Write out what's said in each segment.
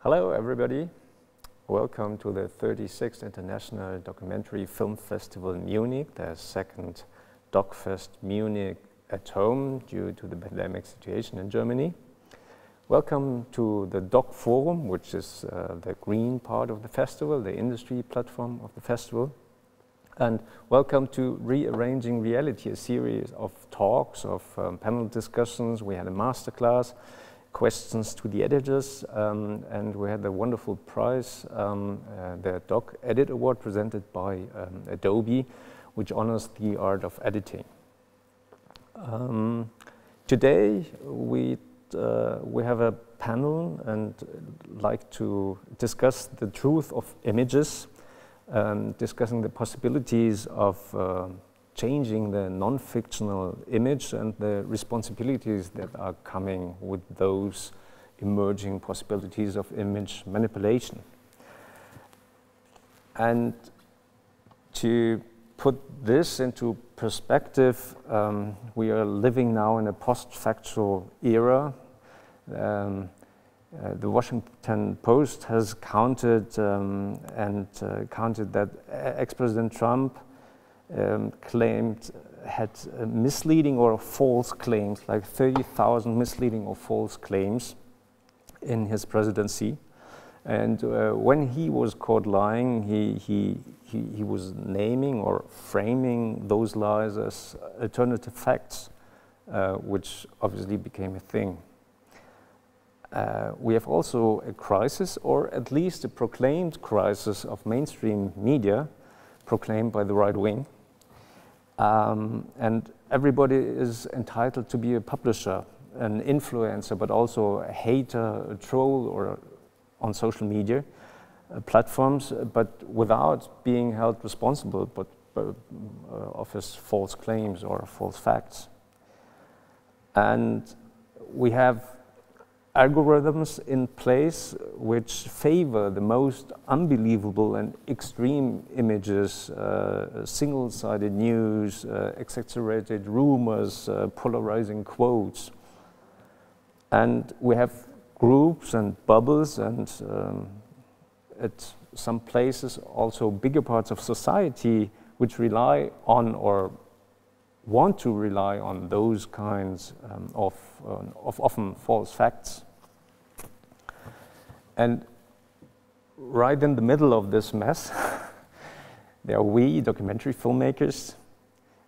Hello everybody, welcome to the 36th International Documentary Film Festival in Munich, the second DOK.fest Munich at home due to the pandemic situation in Germany. Welcome to the DOK.forum, which is the green part of the festival, the industry platform of the festival. And welcome to Rearranging Reality, a series of talks, of panel discussions. We had a masterclass, questions to the editors, and we had the wonderful prize, the DOK Edit Award presented by Adobe, which honors the art of editing. Today we have a panel and like to discuss the truth of images, discussing the possibilities of changing the non-fictional image and the responsibilities that are coming with those emerging possibilities of image manipulation. And to put this into perspective, we are living now in a post-factual era. The Washington Post has counted counted that ex-President Trump had misleading or false claims, like 30,000 misleading or false claims in his presidency. And when he was caught lying, he was naming or framing those lies as alternative facts, which obviously became a thing. We have also a crisis, or at least a proclaimed crisis of mainstream media, proclaimed by the right wing. And everybody is entitled to be a publisher, an influencer, but also a hater, a troll, or on social media platforms, but without being held responsible of his false claims or false facts. And we have algorithms in place which favor the most unbelievable and extreme images, single-sided news, exaggerated rumors, polarizing quotes. And we have groups and bubbles and at some places also bigger parts of society which rely on or want to rely on those kinds of often false facts. And right in the middle of this mess, there are we, documentary filmmakers.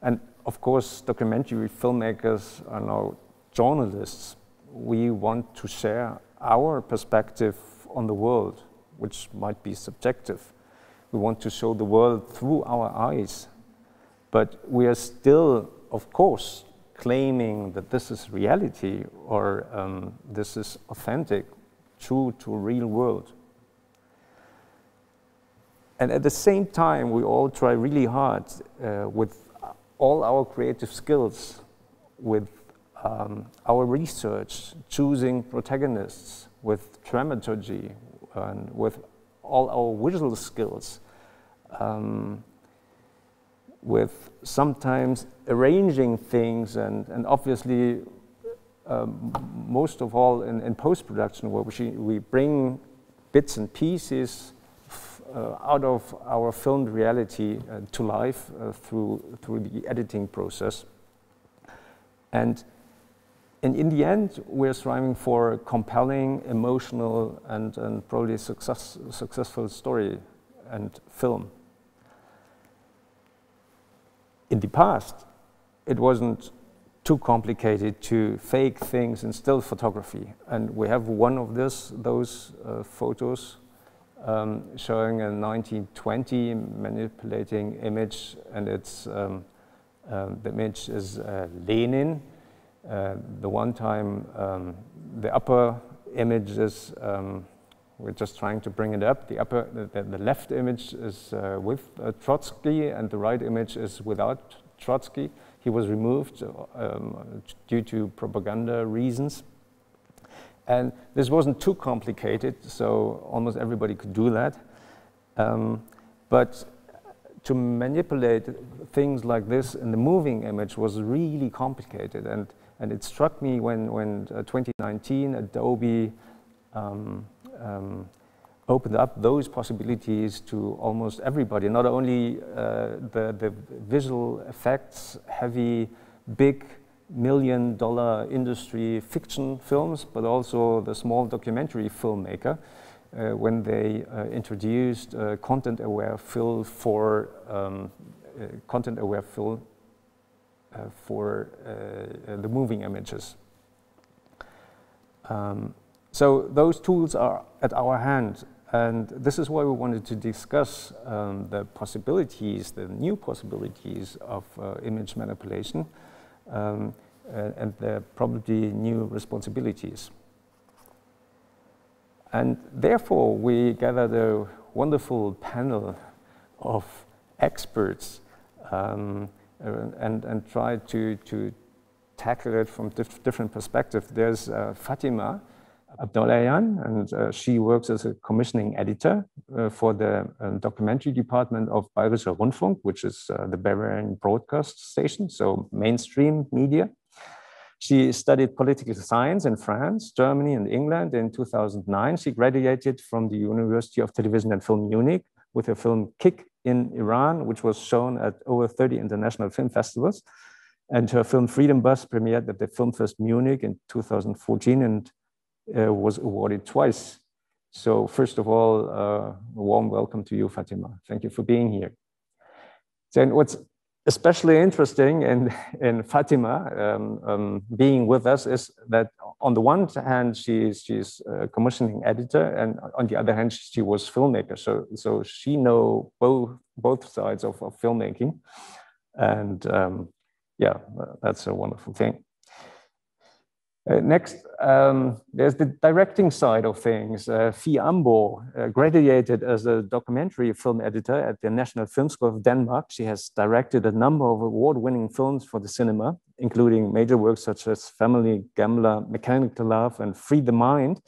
And of course, documentary filmmakers are now journalists. We want to share our perspective on the world, which might be subjective. We want to show the world through our eyes. But we are still, of course, claiming that this is reality or this is authentic, true to real world. And at the same time, we all try really hard with all our creative skills, with our research, choosing protagonists, with dramaturgy, and with all our visual skills, with sometimes arranging things and obviously most of all in post-production where we bring bits and pieces out of our filmed reality to life through the editing process. And in the end, we're striving for a compelling, emotional, and probably successful story and film. In the past, it wasn't too complicated to fake things in still photography. And we have one of those photos showing a 1920 manipulating image, and it's the image is Lenin. The one time, the upper image is, we're just trying to bring it up. The left image is with Trotsky, and the right image is without Trotsky. He was removed due to propaganda reasons. And this wasn't too complicated, so almost everybody could do that. But to manipulate things like this in the moving image was really complicated. And it struck me when 2019 Adobe opened up those possibilities to almost everybody, not only the visual effects, heavy, big, $1 million industry fiction films, but also the small documentary filmmaker when they introduced content-aware fill for the moving images. So those tools are at our hand, and this is why we wanted to discuss the possibilities, the new possibilities of image manipulation, and the probably new responsibilities. And therefore, we gathered a wonderful panel of experts and tried to tackle it from different perspectives. There's Fatima Abdollahian, and she works as a commissioning editor for the documentary department of Bayerischer Rundfunk, which is the Bavarian broadcast station, so mainstream media. She studied political science in France, Germany, and England. In 2009, she graduated from the University of Television and Film Munich with her film Kick in Iran, which was shown at over 30 international film festivals. And her film Freedom Bus premiered at the Filmfest Munich in 2014 and was awarded twice. So first of all, a warm welcome to you, Fatima. Thank you for being here. Then what's especially interesting in Fatima being with us is that on the one hand, she's a commissioning editor, and on the other hand, she was filmmaker. So she knows both sides of filmmaking. And yeah, that's a wonderful thing. Next, there's the directing side of things. Fie Ambo graduated as a documentary film editor at the National Film School of Denmark. She has directed a number of award-winning films for the cinema, including major works such as Family Gambler, Mechanical Love, and Free the Mind.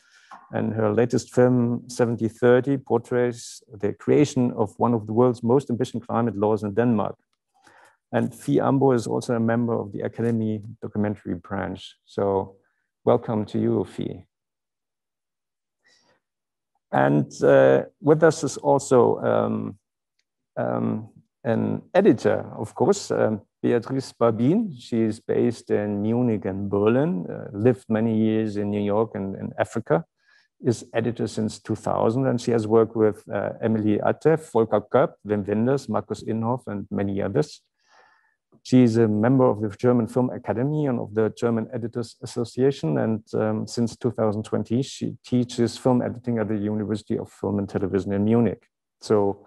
And her latest film, 7030, portrays the creation of one of the world's most ambitious climate laws in Denmark. And Fie Ambo is also a member of the Academy documentary branch. So welcome to you, Fie. And with us is also an editor, of course, Beatrice Barbin. She is based in Munich and Berlin, lived many years in New York and in Africa, is editor since 2000, and she has worked with Emily Atte, Volker Köpp, Wim Wenders, Markus Inhoff, and many others. She is a member of the German Film Academy and of the German Editors Association, and since 2020, she teaches film editing at the University of Film and Television in Munich. So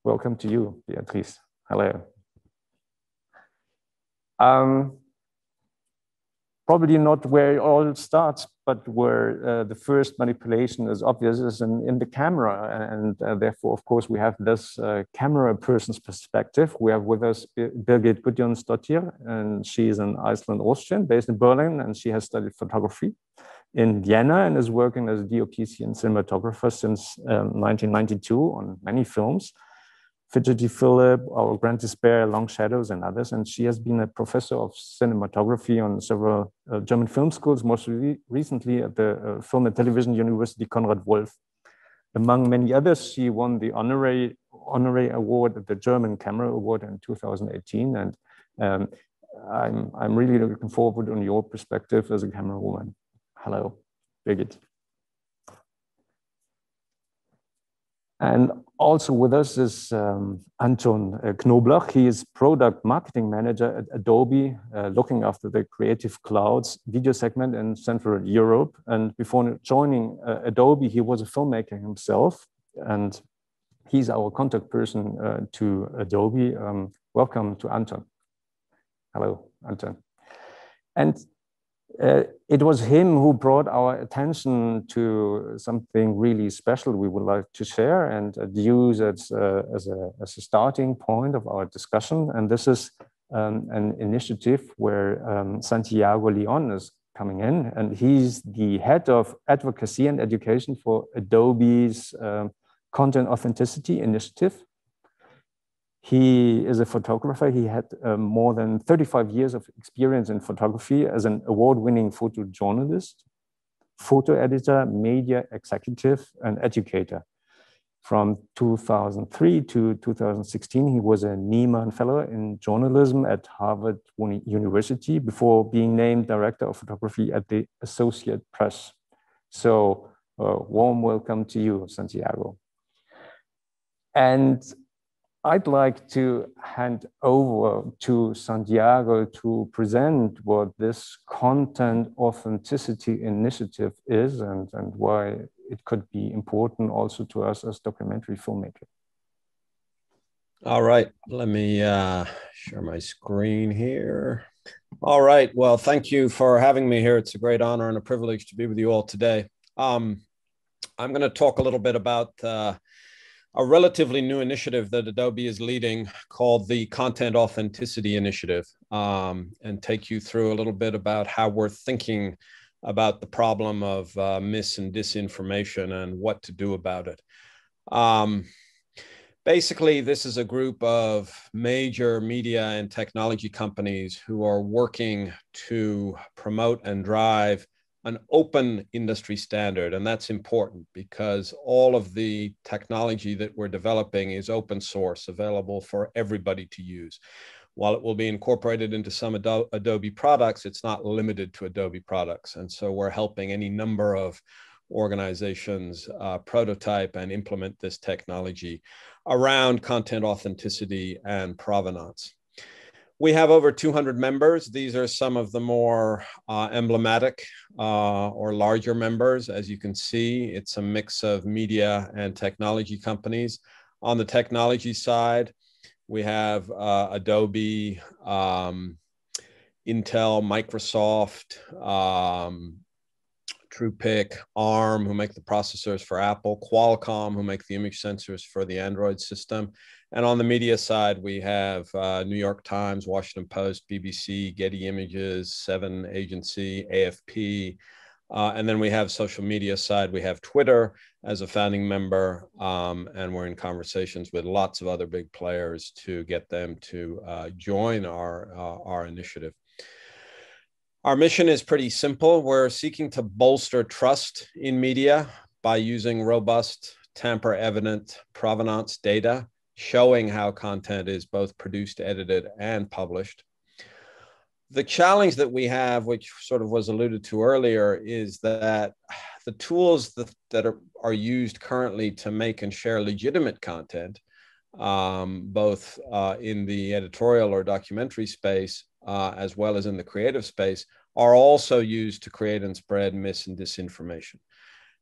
welcome to you, Beatrice. Hello. Probably not where it all starts, but where the first manipulation is obvious is in the camera. And therefore, of course, we have this camera person's perspective. We have with us Birgit Gudjonsdottir, and she is an Iceland-Austrian based in Berlin, and she has studied photography in Vienna and is working as a DOK.fest cinematographer since 1992 on many films. Fidgety Philip, Our Grand Despair, Long Shadows, and others. And she has been a professor of cinematography on several German film schools, most recently at the Film and Television University Konrad Wolf. Among many others, she won the honorary award at the German Camera Award in 2018. And I'm really looking forward on your perspective as a camera woman. Hello, Birgit. And also with us is Anton Knoblach. He is product marketing manager at Adobe, looking after the Creative Cloud's video segment in Central Europe. And before joining Adobe, he was a filmmaker himself. And he's our contact person to Adobe. Welcome to Anton. Hello, Anton. And it was him who brought our attention to something really special we would like to share and use as a starting point of our discussion. And this is an initiative where Santiago Leon is coming in, and he's the head of advocacy and education for Adobe's Content Authenticity Initiative. He is a photographer. He had more than 35 years of experience in photography as an award-winning photojournalist. photo editor, media executive, and educator. From 2003 to 2016, he was a Nieman Fellow in journalism at Harvard University before being named director of photography at the Associated Press. So, warm welcome to you, Santiago. And I'd like to hand over to Santiago to present what this content authenticity initiative is and why it could be important also to us as documentary filmmakers. All right, let me share my screen here. All right, well, thank you for having me here. It's a great honor and a privilege to be with you all today. I'm going to talk a little bit about a relatively new initiative that Adobe is leading called the Content Authenticity Initiative, and take you through a little bit about how we're thinking about the problem of mis and disinformation and what to do about it. Basically, this is a group of major media and technology companies who are working to promote and drive an open industry standard. And that's important because all of the technology that we're developing is open source, available for everybody to use. While it will be incorporated into some Adobe products, it's not limited to Adobe products. And so we're helping any number of organizations prototype and implement this technology around content authenticity and provenance. We have over 200 members. These are some of the more emblematic or larger members. As you can see, it's a mix of media and technology companies. On the technology side, we have Adobe, Intel, Microsoft, TruePic, ARM, who make the processors for Apple, Qualcomm, who make the image sensors for the Android system. And on the media side, we have New York Times, Washington Post, BBC, Getty Images, Seven Agency, AFP. And then we have social media side. We have Twitter as a founding member, and we're in conversations with lots of other big players to get them to join our initiative. Our mission is pretty simple. We're seeking to bolster trust in media by using robust, tamper-evident provenance data, showing how content is both produced, edited, and published. The challenge that we have, which sort of was alluded to earlier, is that the tools that are used currently to make and share legitimate content, both in the editorial or documentary space, as well as in the creative space, are also used to create and spread mis and disinformation.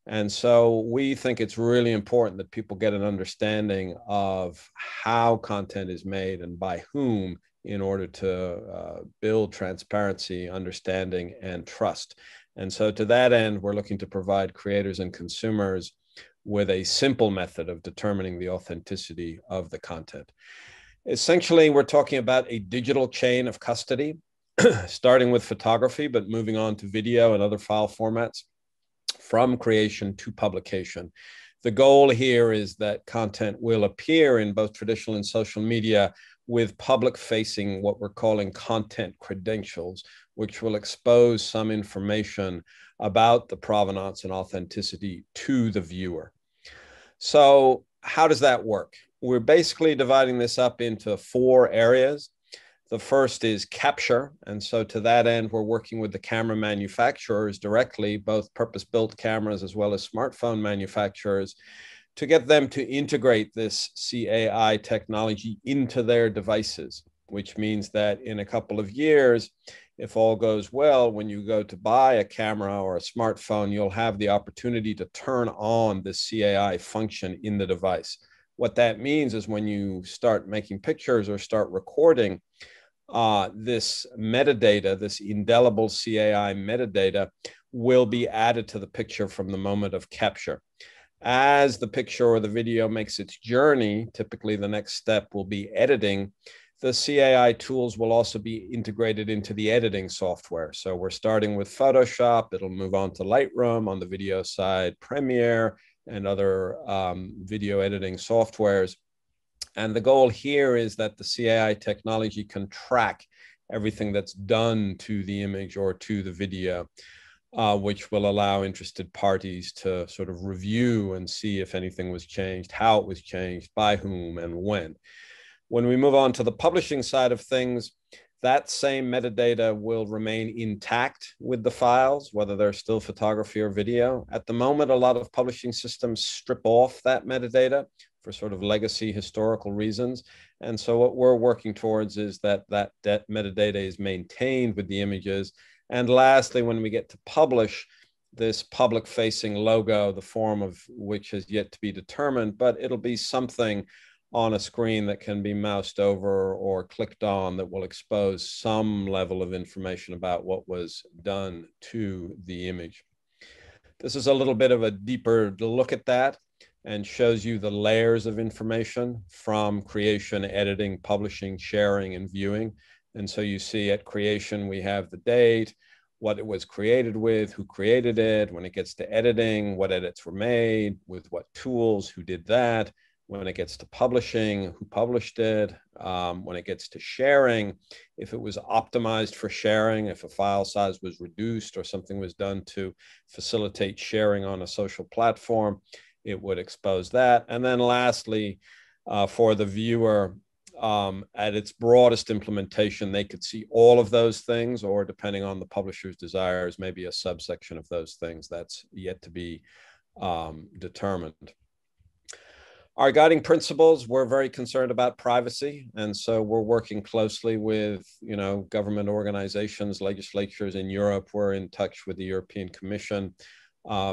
And so we think it's really important that people get an understanding of how content is made and by whom in order to build transparency, understanding, and trust. And so to that end, we're looking to provide creators and consumers with a simple method of determining the authenticity of the content. Essentially, we're talking about a digital chain of custody, starting with photography, but moving on to video and other file formats from creation to publication. The goal here is that content will appear in both traditional and social media with public-facing, what we're calling content credentials, which will expose some information about the provenance and authenticity to the viewer. So how does that work? We're basically dividing this up into 4 areas. The first is capture. And so to that end, we're working with the camera manufacturers directly, both purpose-built cameras as well as smartphone manufacturers, to get them to integrate this CAI technology into their devices, which means that in a couple of years, if all goes well, when you go to buy a camera or a smartphone, you'll have the opportunity to turn on the CAI function in the device. What that means is when you start making pictures or start recording, this metadata, this indelible CAI metadata, will be added to the picture from the moment of capture. As the picture or the video makes its journey, typically the next step will be editing. The CAI tools will also be integrated into the editing software. So we're starting with Photoshop. It'll move on to Lightroom, on the video side, Premiere, and other video editing softwares. And the goal here is that the CAI technology can track everything that's done to the image or to the video. which will allow interested parties to sort of review and see if anything was changed, how it was changed, by whom, and when. When we move on to the publishing side of things, that same metadata will remain intact with the files, whether they're still photography or video. At the moment, a lot of publishing systems strip off that metadata for sort of legacy historical reasons. And so what we're working towards is that metadata is maintained with the images. And lastly, when we get to publish, this public-facing logo, the form of which has yet to be determined, but it'll be something on a screen that can be moused over or clicked on that will expose some level of information about what was done to the image. This is a little bit of a deeper look at that and shows you the layers of information from creation, editing, publishing, sharing, and viewing. And so you see at creation, we have the date, what it was created with, who created it. When it gets to editing, what edits were made, with what tools, who did that. When it gets to publishing, who published it. When it gets to sharing, if it was optimized for sharing, if a file size was reduced or something was done to facilitate sharing on a social platform, it would expose that. And then lastly, for the viewer, at its broadest implementation, they could see all of those things, or depending on the publisher's desires, maybe a subsection of those things. That's yet to be determined. Our guiding principles, we're very concerned about privacy. And so we're working closely with, government organizations, legislatures in Europe. We're in touch with the European Commission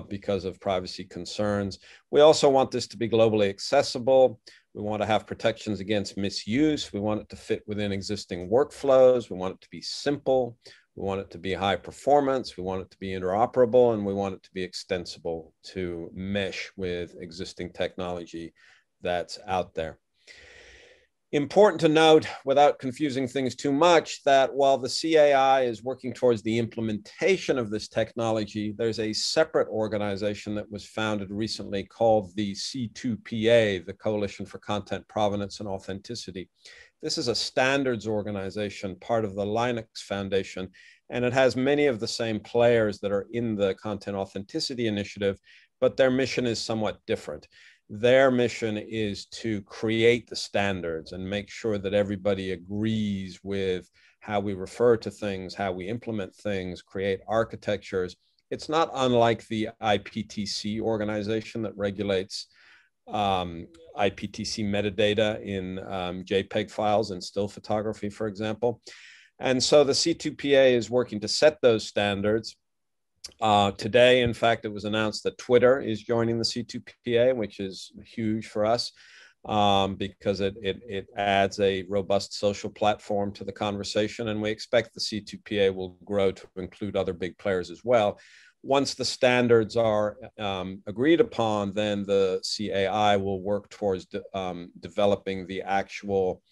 because of privacy concerns. We also want this to be globally accessible. We want to have protections against misuse. We want it to fit within existing workflows. We want it to be simple. We want it to be high performance. We want it to be interoperable, and we want it to be extensible to mesh with existing technology that's out there. Important to note, without confusing things too much, that while the CAI is working towards the implementation of this technology, there's a separate organization that was founded recently called the C2PA, the Coalition for Content Provenance and Authenticity. This is a standards organization, part of the Linux Foundation, and it has many of the same players that are in the Content Authenticity Initiative, but their mission is somewhat different. Their mission is to create the standards and make sure that everybody agrees with how we refer to things, how we implement things, create architectures. It's not unlike the IPTC organization that regulates IPTC metadata in JPEG files and still photography, for example. And so the C2PA is working to set those standards. Today, in fact, it was announced that Twitter is joining the C2PA, which is huge for us because it adds a robust social platform to the conversation. And we expect the C2PA will grow to include other big players as well. Once the standards are agreed upon, then the CAI will work towards developing the actual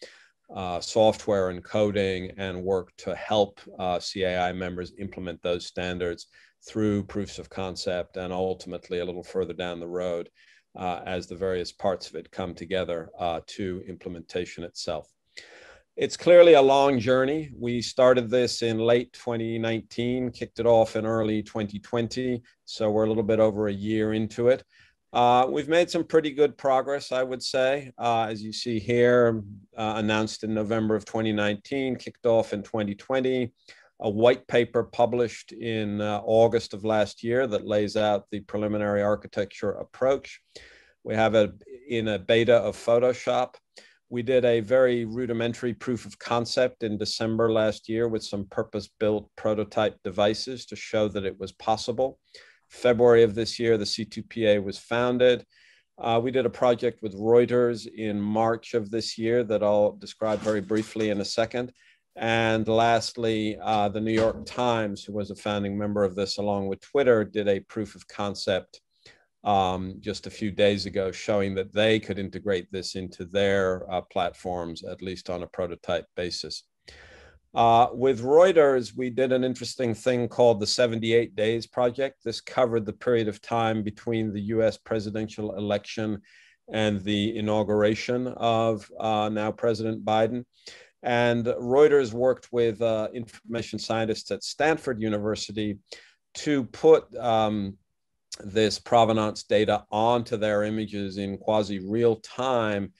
software and coding and work to help CAI members implement those standards through proofs of concept and ultimately a little further down the road as the various parts of it come together to implementation itself. It's clearly a long journey. We started this in late 2019, kicked it off in early 2020, so we're a little bit over a year into it. We've made some pretty good progress, I would say. As you see here, announced in November of 2019, kicked off in 2020. A white paper published in August of last year that lays out the preliminary architecture approach. We have in a beta of Photoshop. We did a very rudimentary proof of concept in December last year with some purpose-built prototype devices to show that it was possible. February of this year, the C2PA was founded. We did a project with Reuters in March of this year that I'll describe very briefly in a second. And lastly, the New York Times, who was a founding member of this along with Twitter, did a proof of concept just a few days ago, showing that they could integrate this into their platforms, at least on a prototype basis. With Reuters, we did an interesting thing called the 78 Days Project. This covered the period of time between the US presidential election and the inauguration of now President Biden. And Reuters worked with information scientists at Stanford University to put this provenance data onto their images in quasi real time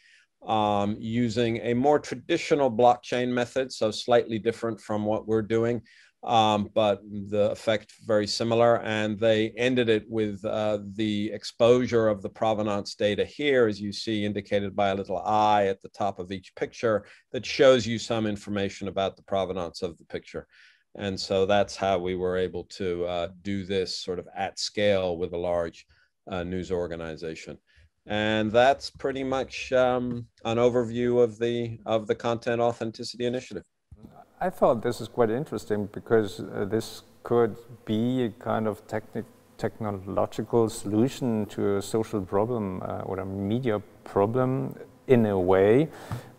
using a more traditional blockchain method, so slightly different from what we're doing, but the effect very similar. And they ended it with the exposure of the provenance data here, as you see indicated by a little eye at the top of each picture that shows you some information about the provenance of the picture. And so that's how we were able to do this sort of at scale with a large news organization. And that's pretty much an overview of the Content Authenticity Initiative. I thought this is quite interesting because this could be a kind of technological solution to a social problem or a media problem in a way,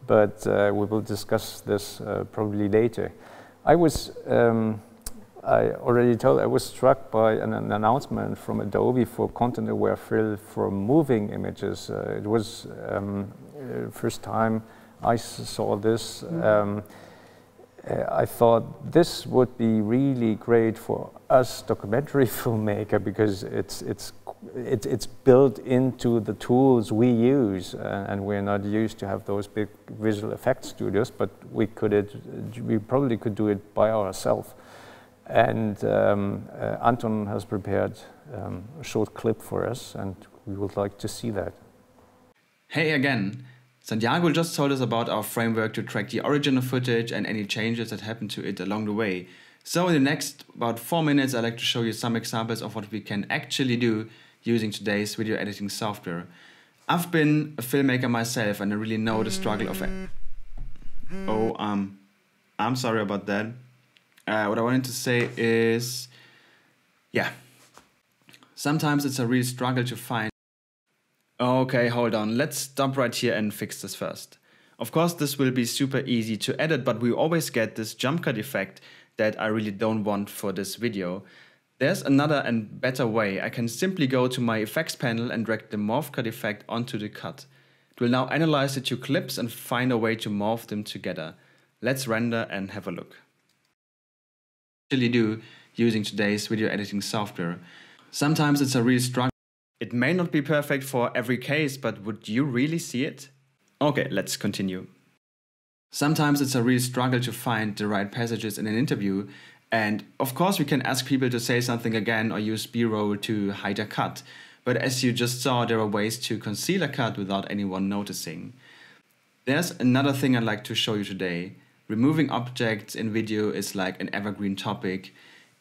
but we will discuss this probably later. I already told I was struck by an announcement from Adobe for content-aware fill for moving images. It was first time I saw this. I thought this would be really great for us documentary filmmaker because it's built into the tools we use, and we're not used to have those big visual effects studios, but we probably could do it by ourselves. And Anton has prepared a short clip for us, and we would like to see that. Hey again. Santiago just told us about our framework to track the original footage and any changes that happen to it along the way. So in the next about 4 minutes, I'd like to show you some examples of what we can actually do using today's video editing software. I've been a filmmaker myself and I really know the struggle of it. Oh, I'm sorry about that. What I wanted to say is, yeah, sometimes it's a real struggle to find. Okay, hold on. Let's stop right here and fix this first. Of course, this will be super easy to edit, but we always get this jump cut effect that I really don't want for this video. There's another and better way. I can simply go to my effects panel and drag the morph cut effect onto the cut. It will now analyze the two clips and find a way to morph them together. Let's render and have a look. Actually do using today's video editing software. Sometimes it's a real struggle. It may not be perfect for every case, but would you really see it? Okay, let's continue. Sometimes it's a real struggle to find the right passages in an interview, and of course we can ask people to say something again or use B-roll to hide a cut. But as you just saw, there are ways to conceal a cut without anyone noticing. There's another thing I'd like to show you today. Removing objects in video is like an evergreen topic.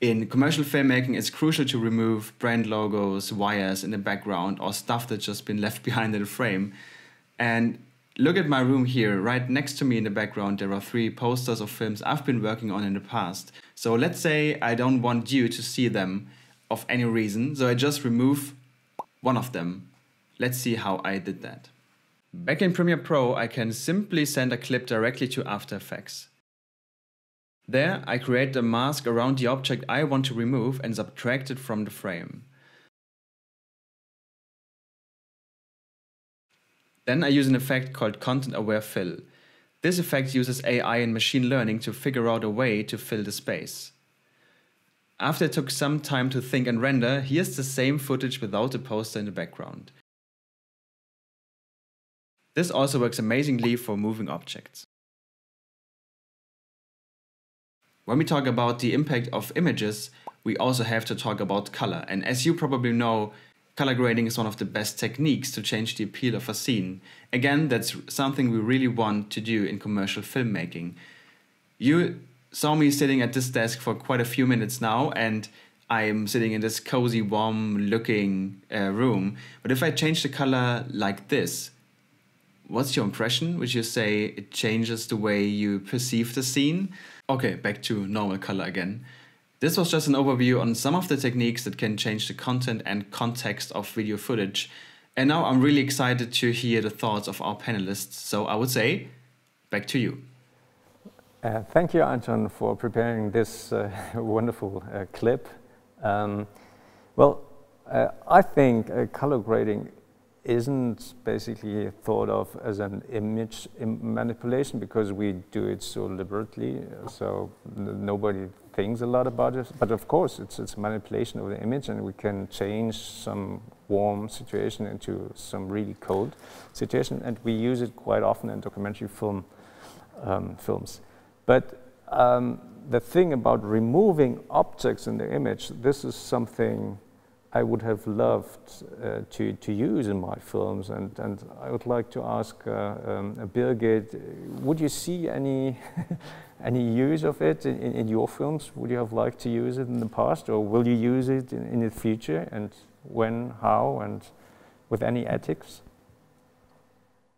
In commercial filmmaking, it's crucial to remove brand logos, wires in the background, or stuff that's just been left behind in the frame. And look at my room here. Right next to me in the background, there are 3 posters of films I've been working on in the past. So let's say I don't want you to see them of any reason, so I just remove one of them. Let's see how I did that. Back in Premiere Pro, I can simply send a clip directly to After Effects. There, I create a mask around the object I want to remove and subtract it from the frame. Then I use an effect called Content Aware Fill. This effect uses AI and machine learning to figure out a way to fill the space. After it took some time to think and render, here's the same footage without the poster in the background. This also works amazingly for moving objects. When we talk about the impact of images, we also have to talk about color. And as you probably know, color grading is one of the best techniques to change the appeal of a scene. Again, that's something we really want to do in commercial filmmaking. You saw me sitting at this desk for quite a few minutes now, and I'm sitting in this cozy, warm-looking room. But if I change the color like this, what's your impression? Would you say it changes the way you perceive the scene? Okay, back to normal color again. This was just an overview on some of the techniques that can change the content and context of video footage. And now I'm really excited to hear the thoughts of our panelists. So I would say, back to you. Thank you, Anton, for preparing this wonderful clip. I think color grading isn't basically thought of as an image manipulation because we do it so deliberately, so nobody thinks a lot about it. But of course, it's a manipulation of the image, and we can change some warm situation into some really cold situation, and we use it quite often in documentary films. But the thing about removing objects in the image, this is something I would have loved to use in my films, and I would like to ask Birgit, would you see any any use of it in your films? Would you have liked to use it in the past, or will you use it in the future, and when, how, and with any ethics?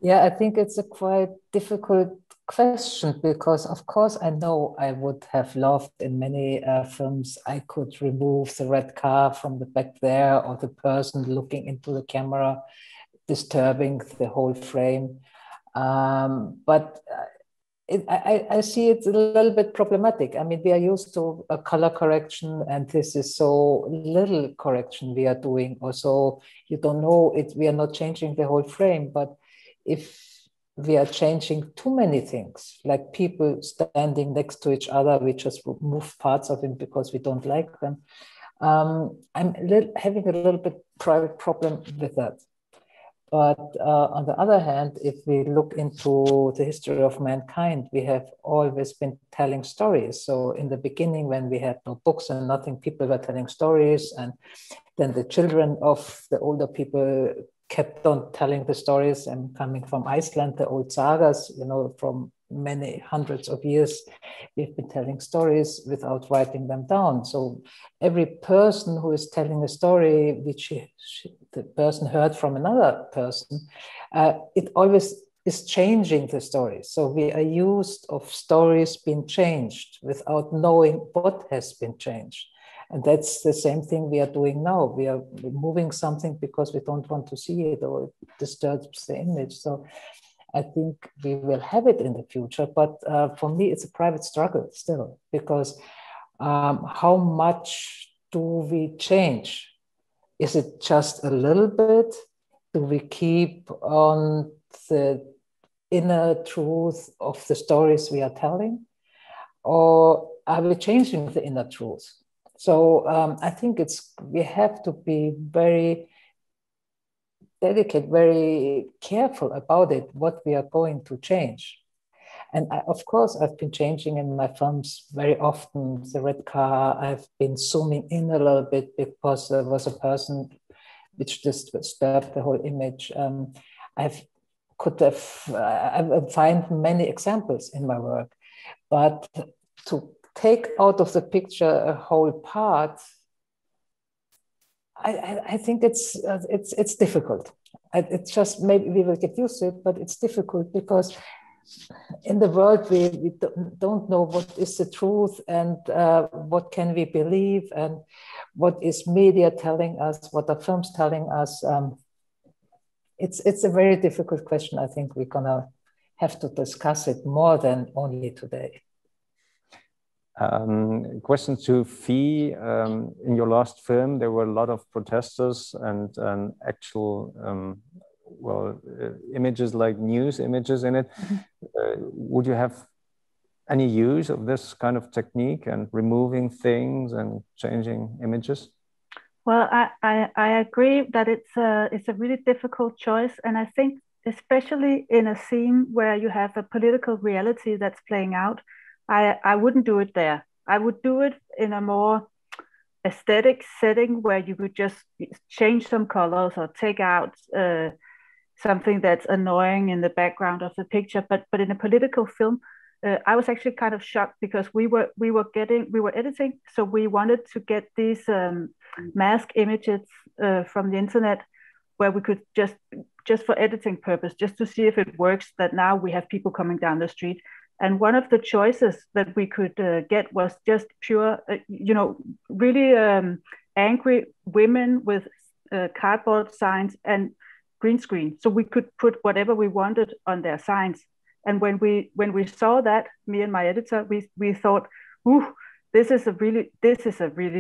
Yeah, I think it's a quite difficult question because, of course, I know I would have loved in many films I could remove the red car from the back there, or the person looking into the camera, disturbing the whole frame. But I see it's a little bit problematic. I mean, we are used to a color correction, and this is so little correction we are doing. Also, you don't know it. We are not changing the whole frame, but if we are changing too many things, like people standing next to each other, we just move parts of it because we don't like them. I'm having a little bit private problem with that. But on the other hand, if we look into the history of mankind, we have always been telling stories. So in the beginning, when we had no books and nothing, people were telling stories. And then the children of the older people kept on telling the stories, and coming from Iceland, the old sagas, you know, from many hundreds of years, we've been telling stories without writing them down. So every person who is telling a story, which the person heard from another person, it always is changing the story. So we are used of stories being changed without knowing what has been changed. And that's the same thing we are doing now. We are removing something because we don't want to see it, or it disturbs the image. So I think we will have it in the future, but for me, it's a private struggle still, because how much do we change? Is it just a little bit? Do we keep on the inner truth of the stories we are telling? Or are we changing the inner truth? So I think we have to be very delicate, very careful about it, what we are going to change. And of course, I've been changing in my films very often. The red car, I've been zooming in a little bit because there was a person which just disturbed the whole image. I find many examples in my work, but to take out of the picture a whole part, I think it's difficult. It's just, maybe we will get used to it, but it's difficult because in the world we don't know what is the truth, and what can we believe, and what is media telling us, what are films telling us. It's a very difficult question. I think we're gonna have to discuss it more than only today. Question to Fee. In your last film, there were a lot of protesters and actual, images, like news images in it. Would you have any use of this kind of technique and removing things and changing images? Well, I agree that it's a really difficult choice, and I think especially in a scene where you have a political reality that's playing out, I wouldn't do it there. I would do it in a more aesthetic setting where you could just change some colors or take out something that's annoying in the background of the picture. But in a political film, I was actually kind of shocked because we were editing, so we wanted to get these mask images from the internet, where we could just for editing purpose, just to see if it works, that now we have people coming down the street. And one of the choices that we could get was just pure, really angry women with cardboard signs and green screen. So we could put whatever we wanted on their signs. And when we saw that, me and my editor, we thought, ooh, this is a really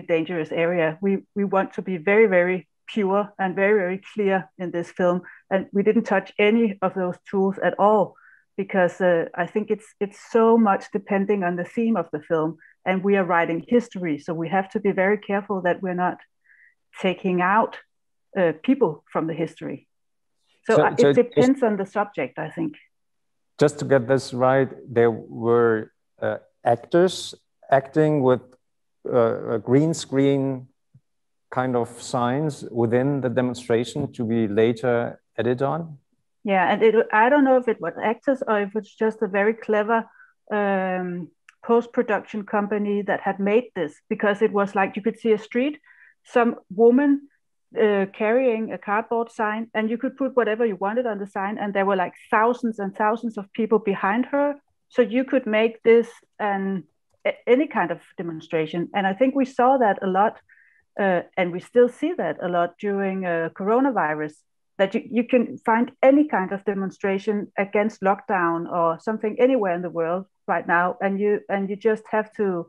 dangerous area. We want to be very, very pure and very, very clear in this film. And we didn't touch any of those tools at all, because I think it's so much depending on the theme of the film. And we are writing history, so we have to be very careful that we're not taking out people from the history. So it depends on the subject, I think. Just to get this right, there were actors acting with a green screen kind of signs within the demonstration to be later edited on? Yeah, and I don't know if it was actors or if it's just a very clever post-production company that had made this, because it was like you could see a street, some woman carrying a cardboard sign, and you could put whatever you wanted on the sign, and there were like thousands and thousands of people behind her. So you could make this any kind of demonstration. And I think we saw that a lot, and we still see that a lot during coronavirus, that you can find any kind of demonstration against lockdown or something anywhere in the world right now, and you just have to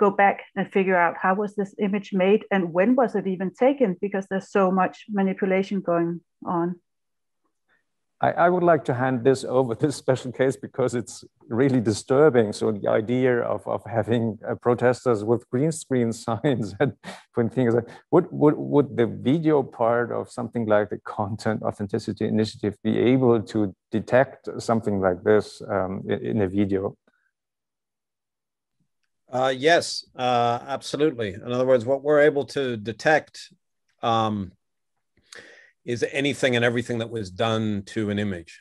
go back and figure out how was this image made and when was it even taken, because there's so much manipulation going on. I would like to hand this over, this special case, because it's really disturbing. So the idea of having protesters with green screen signs and when things like, would the video part of something like the Content Authenticity Initiative be able to detect something like this in a video? Yes, absolutely. In other words, what we're able to detect is anything and everything that was done to an image.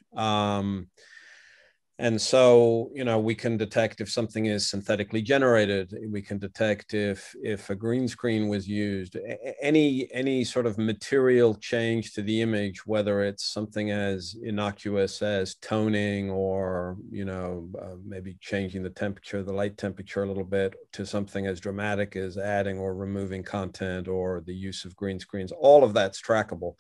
And so, we can detect if something is synthetically generated. We can detect if a green screen was used. Any sort of material change to the image, whether it's something as innocuous as toning or, maybe changing the temperature, the light temperature a little bit, to something as dramatic as adding or removing content or the use of green screens. All of that's trackable.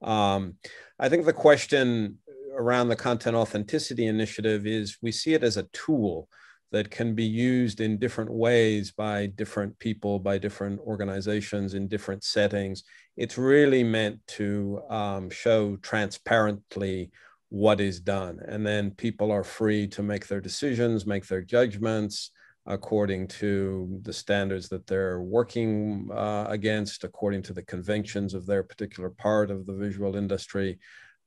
I think the question around the Content Authenticity Initiative is we see it as a tool that can be used in different ways by different people, by different organizations in different settings. It's really meant to show transparently what is done. And then people are free to make their decisions, make their judgments according to the standards that they're working against, according to the conventions of their particular part of the visual industry.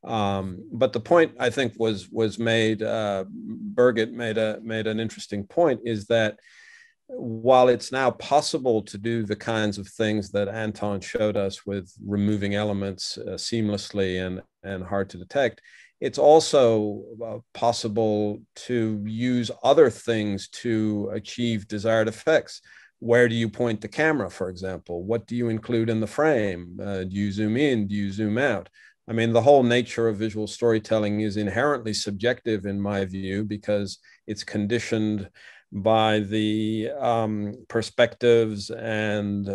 But the point I think was made, Birgit made an interesting point, is that while it's now possible to do the kinds of things that Anton showed us with removing elements seamlessly and hard to detect, it's also possible to use other things to achieve desired effects. Where do you point the camera, for example? What do you include in the frame? Do you zoom in? Do you zoom out? I mean, the whole nature of visual storytelling is inherently subjective in my view, because it's conditioned by the perspectives and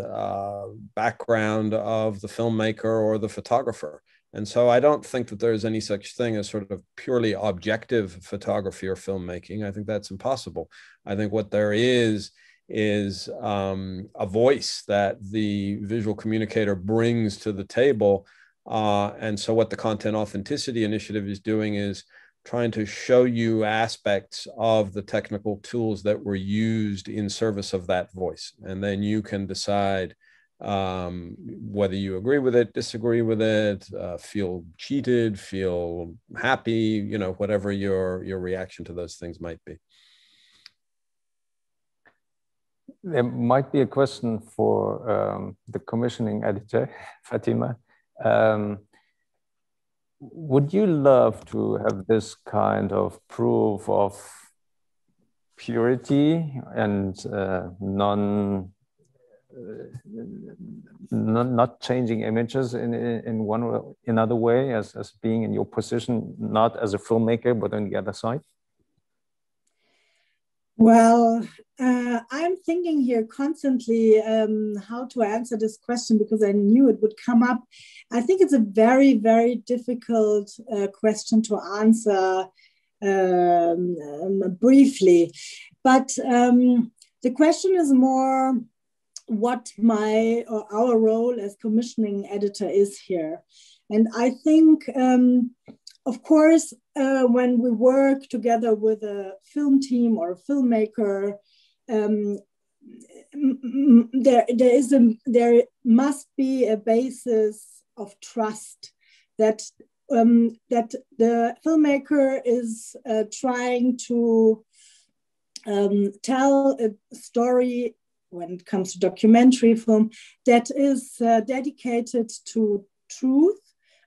background of the filmmaker or the photographer. And so I don't think that there's any such thing as sort of purely objective photography or filmmaking. I think that's impossible. I think what there is a voice that the visual communicator brings to the table. And so what the Content Authenticity Initiative is doing is trying to show you aspects of the technical tools that were used in service of that voice. And then you can decide whether you agree with it, disagree with it, feel cheated, feel happy, whatever your reaction to those things might be. There might be a question for the commissioning editor, Fatima. Would you love to have this kind of proof of purity and not changing images in one or another way, as being in your position, not as a filmmaker, but on the other side? Well, I'm thinking here constantly how to answer this question, because I knew it would come up. I think it's a very, very difficult question to answer briefly. But the question is more, what my or our role as commissioning editor is here. And I think, of course, when we work together with a film team or a filmmaker, there must be a basis of trust that that the filmmaker is trying to tell a story when it comes to documentary film that is dedicated to truth.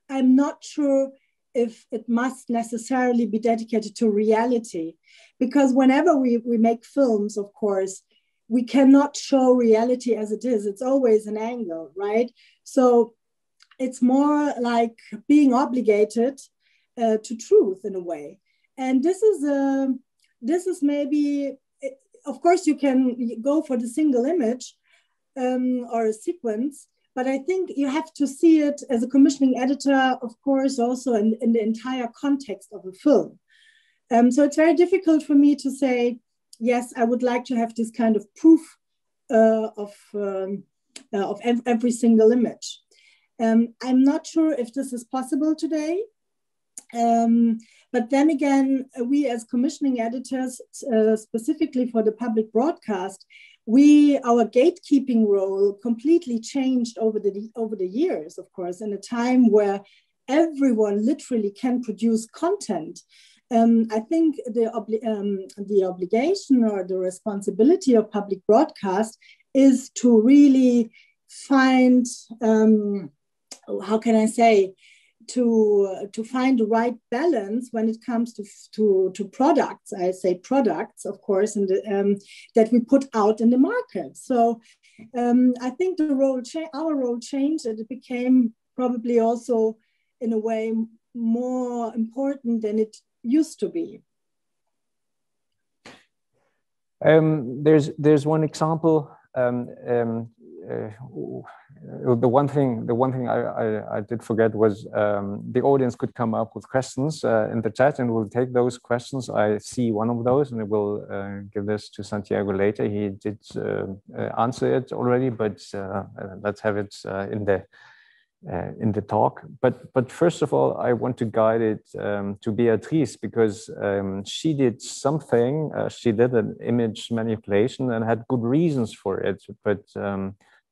I'm not sure if it must necessarily be dedicated to reality, because whenever we make films, of course, we cannot show reality as it is. It's always an angle, right? So it's more like being obligated to truth in a way. And this is maybe, of course, you can go for the single image or a sequence, but I think you have to see it as a commissioning editor, of course, also in the entire context of a film. So it's very difficult for me to say, yes, I would like to have this kind of proof of every single image. I'm not sure if this is possible today. But then again, we as commissioning editors, specifically for the public broadcast, our gatekeeping role completely changed over the years, of course, in a time where everyone literally can produce content. I think the obligation or the responsibility of public broadcast is to really find, how can I say, to find the right balance when it comes to products. I say products, of course, and that we put out in the market. So I think our role changed, and it became probably also in a way more important than it used to be. There's one example. The one thing I did forget was the audience could come up with questions in the chat, and we'll take those questions. I see one of those, and I will give this to Santiago later. He did answer it already, but let's have it in the talk. But first of all, I want to guide it to Beatrice, because she did something. She did an image manipulation and had good reasons for it. But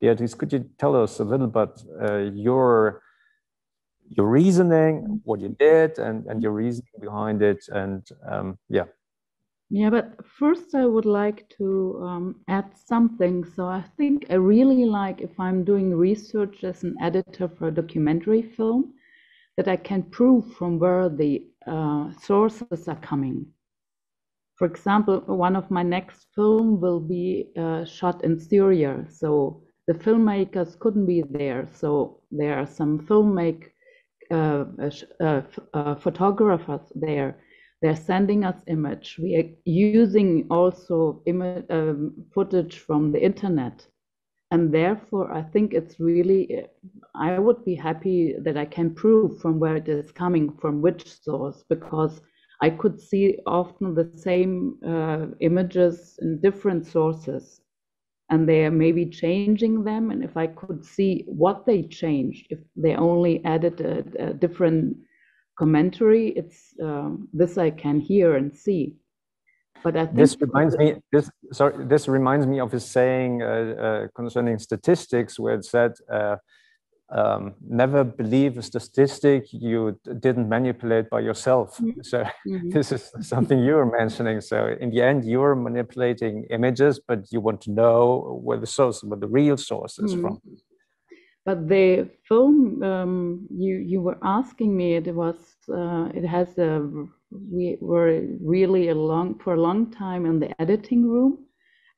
Beatrice, could you tell us a little bit your reasoning, what you did, and your reasoning behind it, and yeah. Yeah, but first I would like to add something. So I think I really like, if I'm doing research as an editor for a documentary film, that I can prove from where the sources are coming. For example, one of my next film will be shot in Syria. So the filmmakers couldn't be there. So there are some photographers there. They're sending us image. We are using also footage from the internet. And therefore, I think it's really, I would be happy that I can prove from where it is coming, from which source, because I could see often the same images in different sources. And they are maybe changing them. And if I could see what they changed, if they only added a different commentary, it's this I can hear and see. But I think this reminds me of his saying concerning statistics, where it said, never believe a statistic you didn't manipulate by yourself. Mm-hmm. So this is something you're mentioning. So in the end, you're manipulating images, but you want to know where the real source is from. But the film you were asking me, we were really for a long time in the editing room,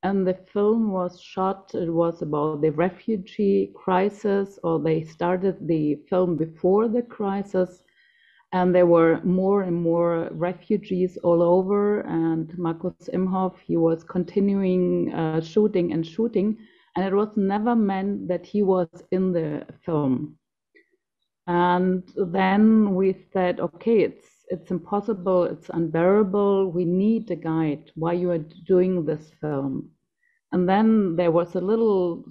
and the film was shot. It was about the refugee crisis, or they started the film before the crisis, and there were more and more refugees all over. And Markus Imhoff, he was continuing shooting. And it was never meant that he was in the film. And then we said, okay, it's impossible, it's unbearable. We need a guide why you are doing this film. And then there was a little,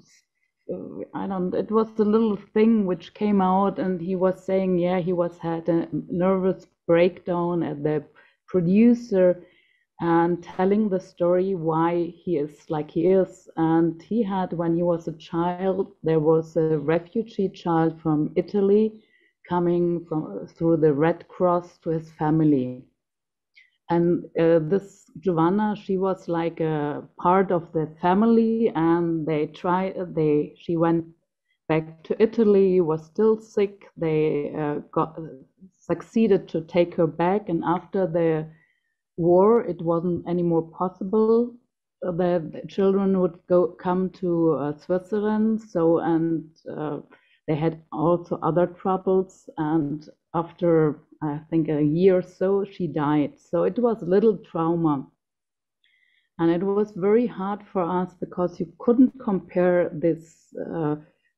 it was a little thing which came out, and he was saying, yeah, he had a nervous breakdown at the producer and telling the story why he is like he is. And he had, when he was a child, there was a refugee child from Italy coming through the Red Cross to his family. And this Giovanna, she was like a part of the family, and she went back to Italy, was still sick. They succeeded to take her back, and after the war, it wasn't anymore possible. The children would come to Switzerland. So, and they had also other troubles. And after, I think, a year or so, she died. So it was a little trauma. And it was very hard for us because you couldn't compare this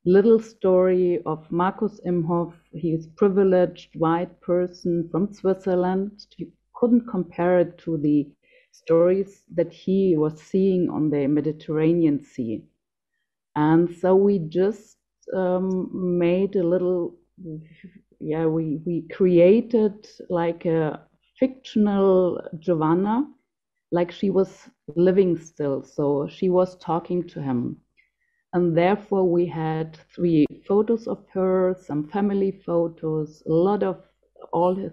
little story of Markus Imhoff. He is a privileged white person from Switzerland. You couldn't compare it to the stories that he was seeing on the Mediterranean Sea. And so we just made a little, we created like a fictional Giovanna, like she was living still. So she was talking to him. And therefore we had 3 photos of her, some family photos, a lot of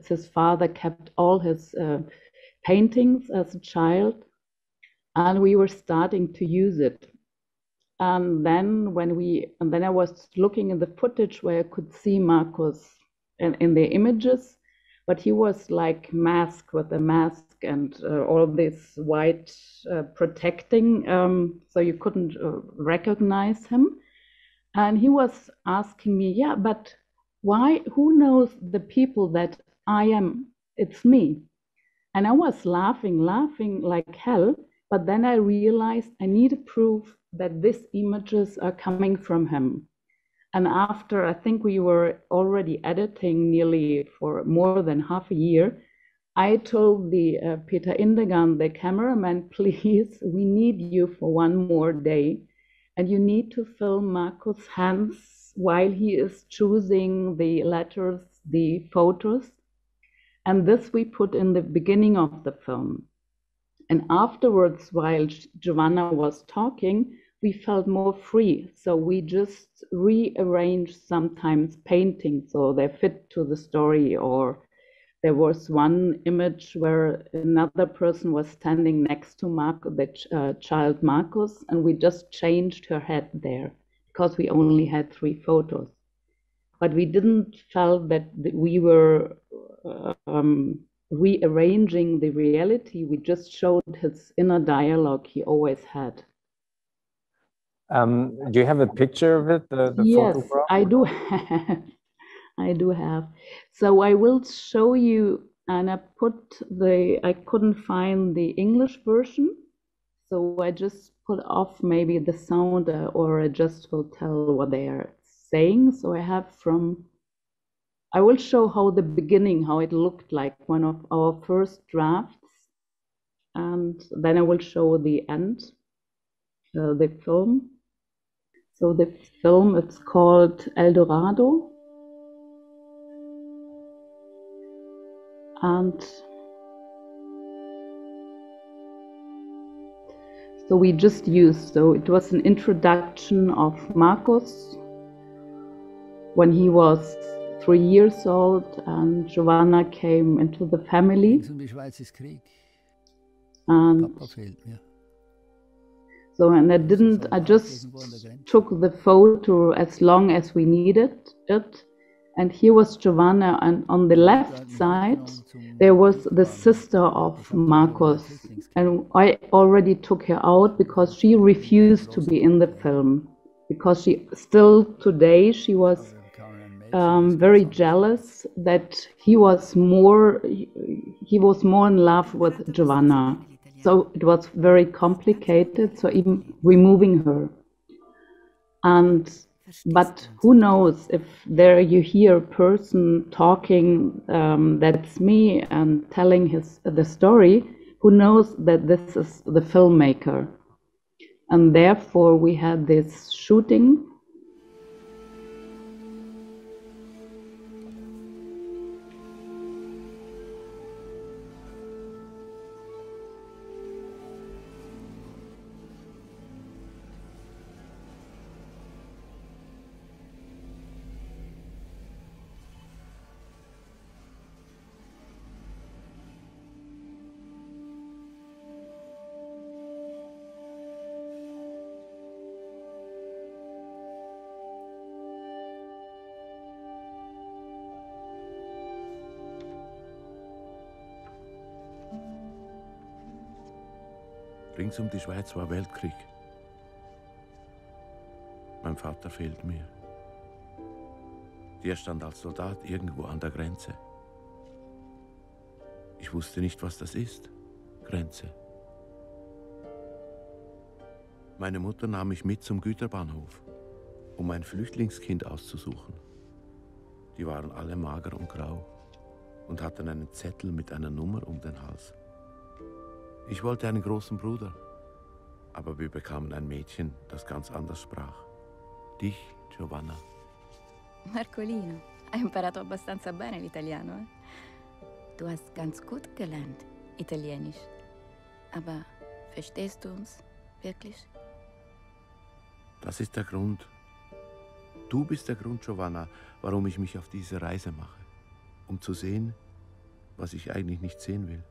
his father kept all his paintings as a child, and we were starting to use it. And then I was looking in the footage where I could see Markus in the images, but he was like masked with a mask and all this white protecting, so you couldn't recognize him. And he was asking me, yeah, but why, who knows the people that I am? It's me. And I was laughing like hell. But then I realized I need proof that these images are coming from him. And after, I think we were already editing nearly for more than half a year, I told the Peter Indegan, the cameraman, please, we need you for one more day. And you need to film Markus' hands while he is choosing the letters, the photos. And this we put in the beginning of the film. And afterwards, while Giovanna was talking, we felt more free. So we just rearranged sometimes paintings so they fit to the story. Or there was one image where another person was standing next to the child Markus, and we just changed her head there because we only had 3 photos. But we didn't feel that we were rearranging the reality. We just showed his inner dialogue he always had. Do you have a picture of it? The yes, photograph? I do have. I do have. So I will show you, and I couldn't find the English version. So I just put off maybe the sound or I just will tell what they are saying. So I will show how the beginning, how it looked like one of our first drafts. And then I will show the end, the film. So the film, it's called El Dorado. And so we just used, so it was an introduction of Markus when he was 3 years old, and Giovanna came into the family. And so, and I just took the photo as long as we needed it. And here was Giovanna, and on the left side, there was the sister of Markus. And I already took her out because she refused to be in the film. Because she still today, she was very jealous that he was more in love with Giovanna. So it was very complicated, so even removing her. But who knows if there you hear a person talking, that's me, and telling the story, who knows that this is the filmmaker. And therefore we had this shooting. Rings um die Schweiz war Weltkrieg. Mein Vater fehlt mir. Der stand als Soldat irgendwo an der Grenze. Ich wusste nicht, was das ist. Grenze. Meine Mutter nahm mich mit zum Güterbahnhof, um ein Flüchtlingskind auszusuchen. Die waren alle mager und grau und hatten einen Zettel mit einer Nummer um den Hals. Ich wollte einen großen Bruder, aber wir bekamen ein Mädchen, das ganz anders sprach. Dich, Giovanna. Marcolino, hai imparato abbastanza bene l'italiano, eh? Du hast ganz gut gelernt, Italienisch. Aber verstehst du uns wirklich? Das ist der Grund. Du bist der Grund, Giovanna, warum ich mich auf diese Reise mache. Um zu sehen, was ich eigentlich nicht sehen will.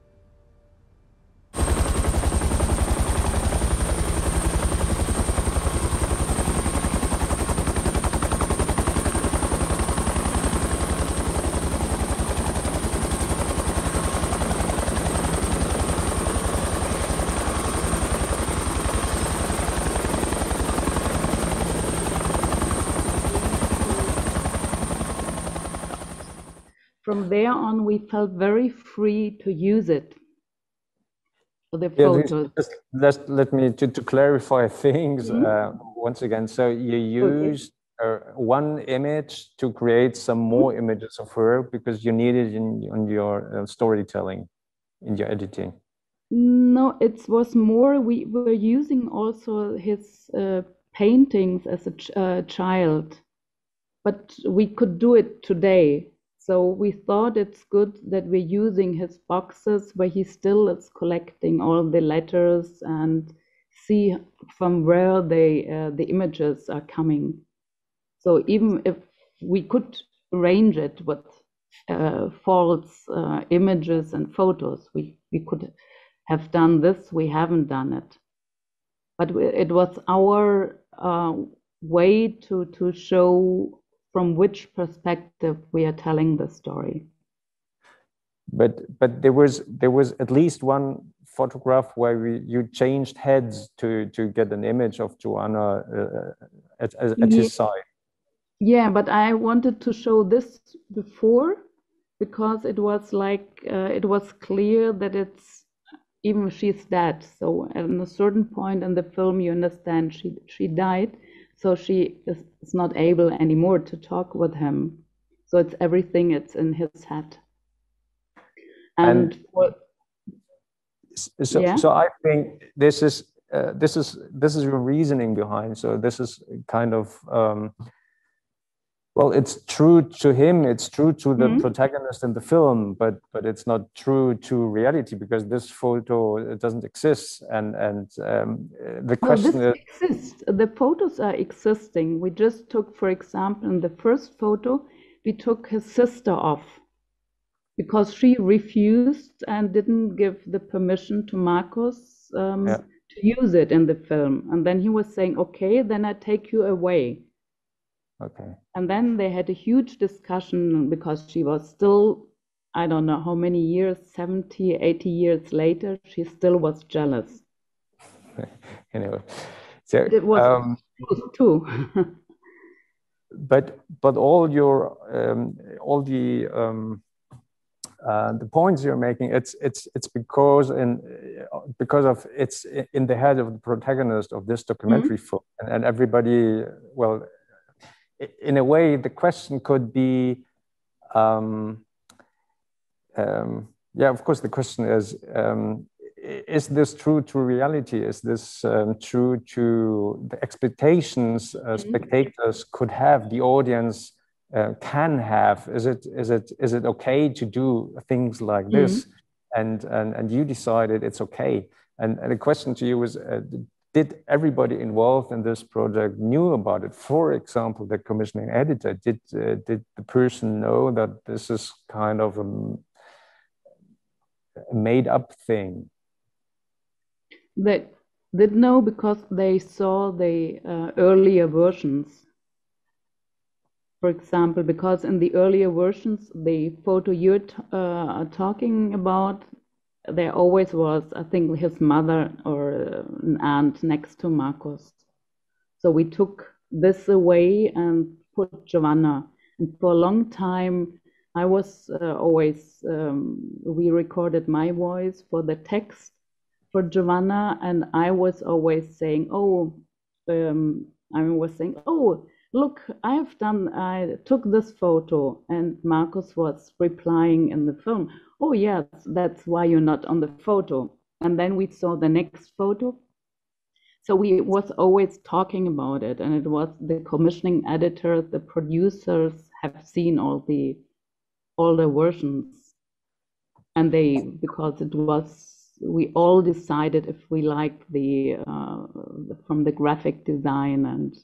From there on, we felt very free to use it. The Yeah, photos. just let me to clarify things once again. So you used one image to create some more images of her because you needed in your storytelling, in your editing. No, it was more, we were using also his paintings as a child, but we could do it today. So we thought it's good that we're using his boxes where he still is collecting all the letters and see from where the images are coming. So even if we could arrange it with false images and photos, we could have done this, we haven't done it. But it was our way to show from which perspective we are telling the story. But there was at least one photograph where you changed heads to get an image of Joanna at his side. Yeah, but I wanted to show this before because it was like it was clear that it's even she's dead. So at a certain point in the film, you understand she died. So she is not able anymore to talk with him. So it's everything, it's in his head. So I think this is your reasoning behind. So this is kind of well, it's true to him, it's true to the protagonist in the film, but it's not true to reality because this photo doesn't exist. And the question is, exists. The photos are existing. We just took, for example, in the first photo, we took his sister off because she refused and didn't give the permission to Marcus to use it in the film. And then he was saying, okay, then I take you away. Okay. And then they had a huge discussion because she was still, I don't know how many years, 70, 80 years later, she still was jealous. Anyway, so it was too. but all your the points you're making, it's because of it's in the head of the protagonist of this documentary film, and everybody, well, in a way, the question could be, yeah, of course, the question is, is this true to reality? Is this true to the expectations spectators could have, the audience can have? Is it okay to do things like this? And you decided it's okay. And the question to you is, did everybody involved in this project knew about it? For example, the commissioning editor, did the person know that this is kind of a made up thing? They did know because they saw the earlier versions. For example, because in the earlier versions, the photo you're talking about, there always was, I think, his mother or an aunt next to Marcus. So we took this away and put Giovanna. And for a long time, I was always, we recorded my voice for the text for Giovanna, and I was always saying, oh, look, I took this photo, and Marcus was replying in the film, oh yes, that's why you're not on the photo. And then we saw the next photo. So we was always talking about it, and it was the commissioning editor, the producers have seen all the versions, and because it was, we all decided if we liked the from the graphic design and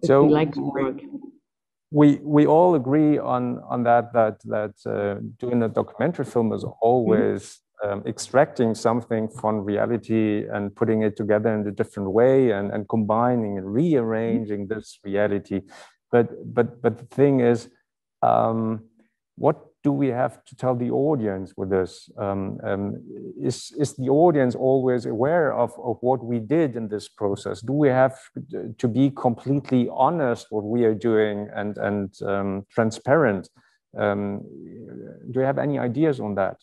so we like the work. We all agree on that doing a documentary film is always extracting something from reality and putting it together in a different way and combining and rearranging this reality. But the thing is, what do we have to tell the audience with this? Is the audience always aware of what we did in this process? Do we have to be completely honest what we are doing and transparent? Do you have any ideas on that?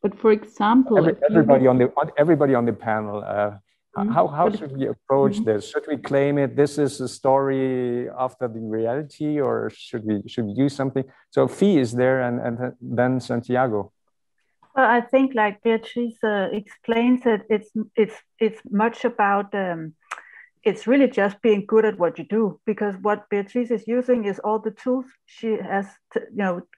But for example, everybody on the panel, how should we approach this? Should we claim it? This is a story after the reality, or should we do something? So Fee is there, and then Santiago. Well, I think like Beatrice explains it, it's much about it's really just being good at what you do, because what Beatrice is using is all the tools she has to,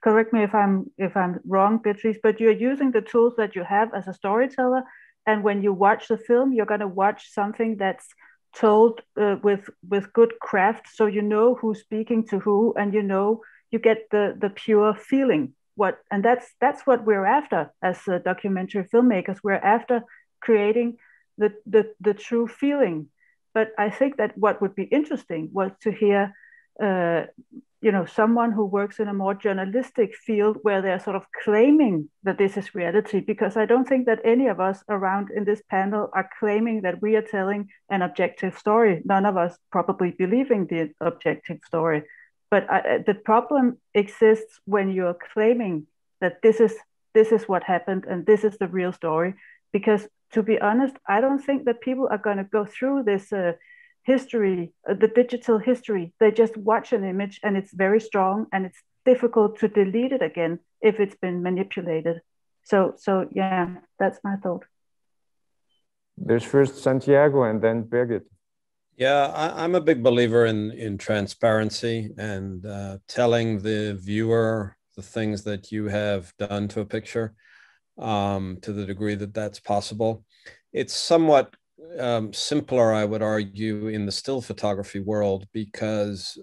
correct me if I'm wrong, Beatrice, but you're using the tools that you have as a storyteller. And when you watch the film, you're going to watch something that's told with good craft, so you know who's speaking to who, and you get the pure feeling. And that's what we're after as documentary filmmakers. We're after creating the true feeling. But I think that what would be interesting was to hear someone who works in a more journalistic field where they're sort of claiming that this is reality, because I don't think that any of us around in this panel are claiming that we are telling an objective story. None of us probably believing the objective story. But the problem exists when you're claiming that this is what happened and this is the real story. Because to be honest, I don't think that people are going to go through this history, the digital history. They just watch an image and it's very strong, and it's difficult to delete it again if it's been manipulated. So yeah, that's my thought. There's first Santiago and then Birgit. Yeah, I'm a big believer in transparency and telling the viewer the things that you have done to a picture to the degree that that's possible. It's somewhat simpler, I would argue, in the still photography world, because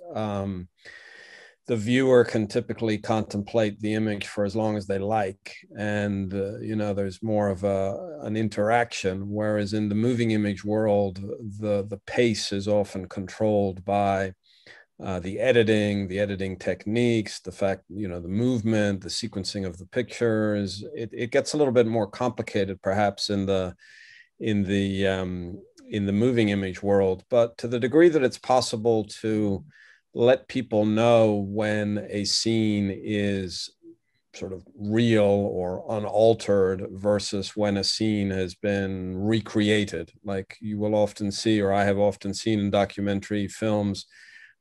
the viewer can typically contemplate the image for as long as they like, and there's more of an interaction, whereas in the moving image world, the pace is often controlled by the editing techniques, the fact, the movement, the sequencing of the pictures. It gets a little bit more complicated perhaps in the moving image world, but to the degree that it's possible to let people know when a scene is sort of real or unaltered versus when a scene has been recreated. Like you will often see, or I have often seen in documentary films,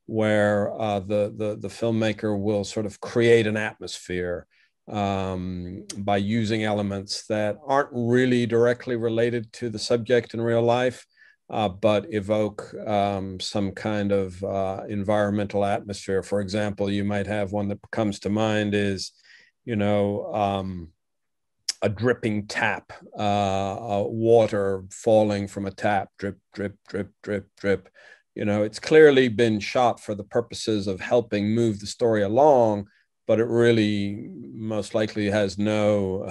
where the filmmaker will sort of create an atmosphere by using elements that aren't really directly related to the subject in real life, but evoke some kind of environmental atmosphere. For example, you might have one that comes to mind is, you know, a dripping tap, water falling from a tap, drip, drip, drip, drip, drip. You know, it's clearly been shot for the purposes of helping move the story along, but it really most likely has no,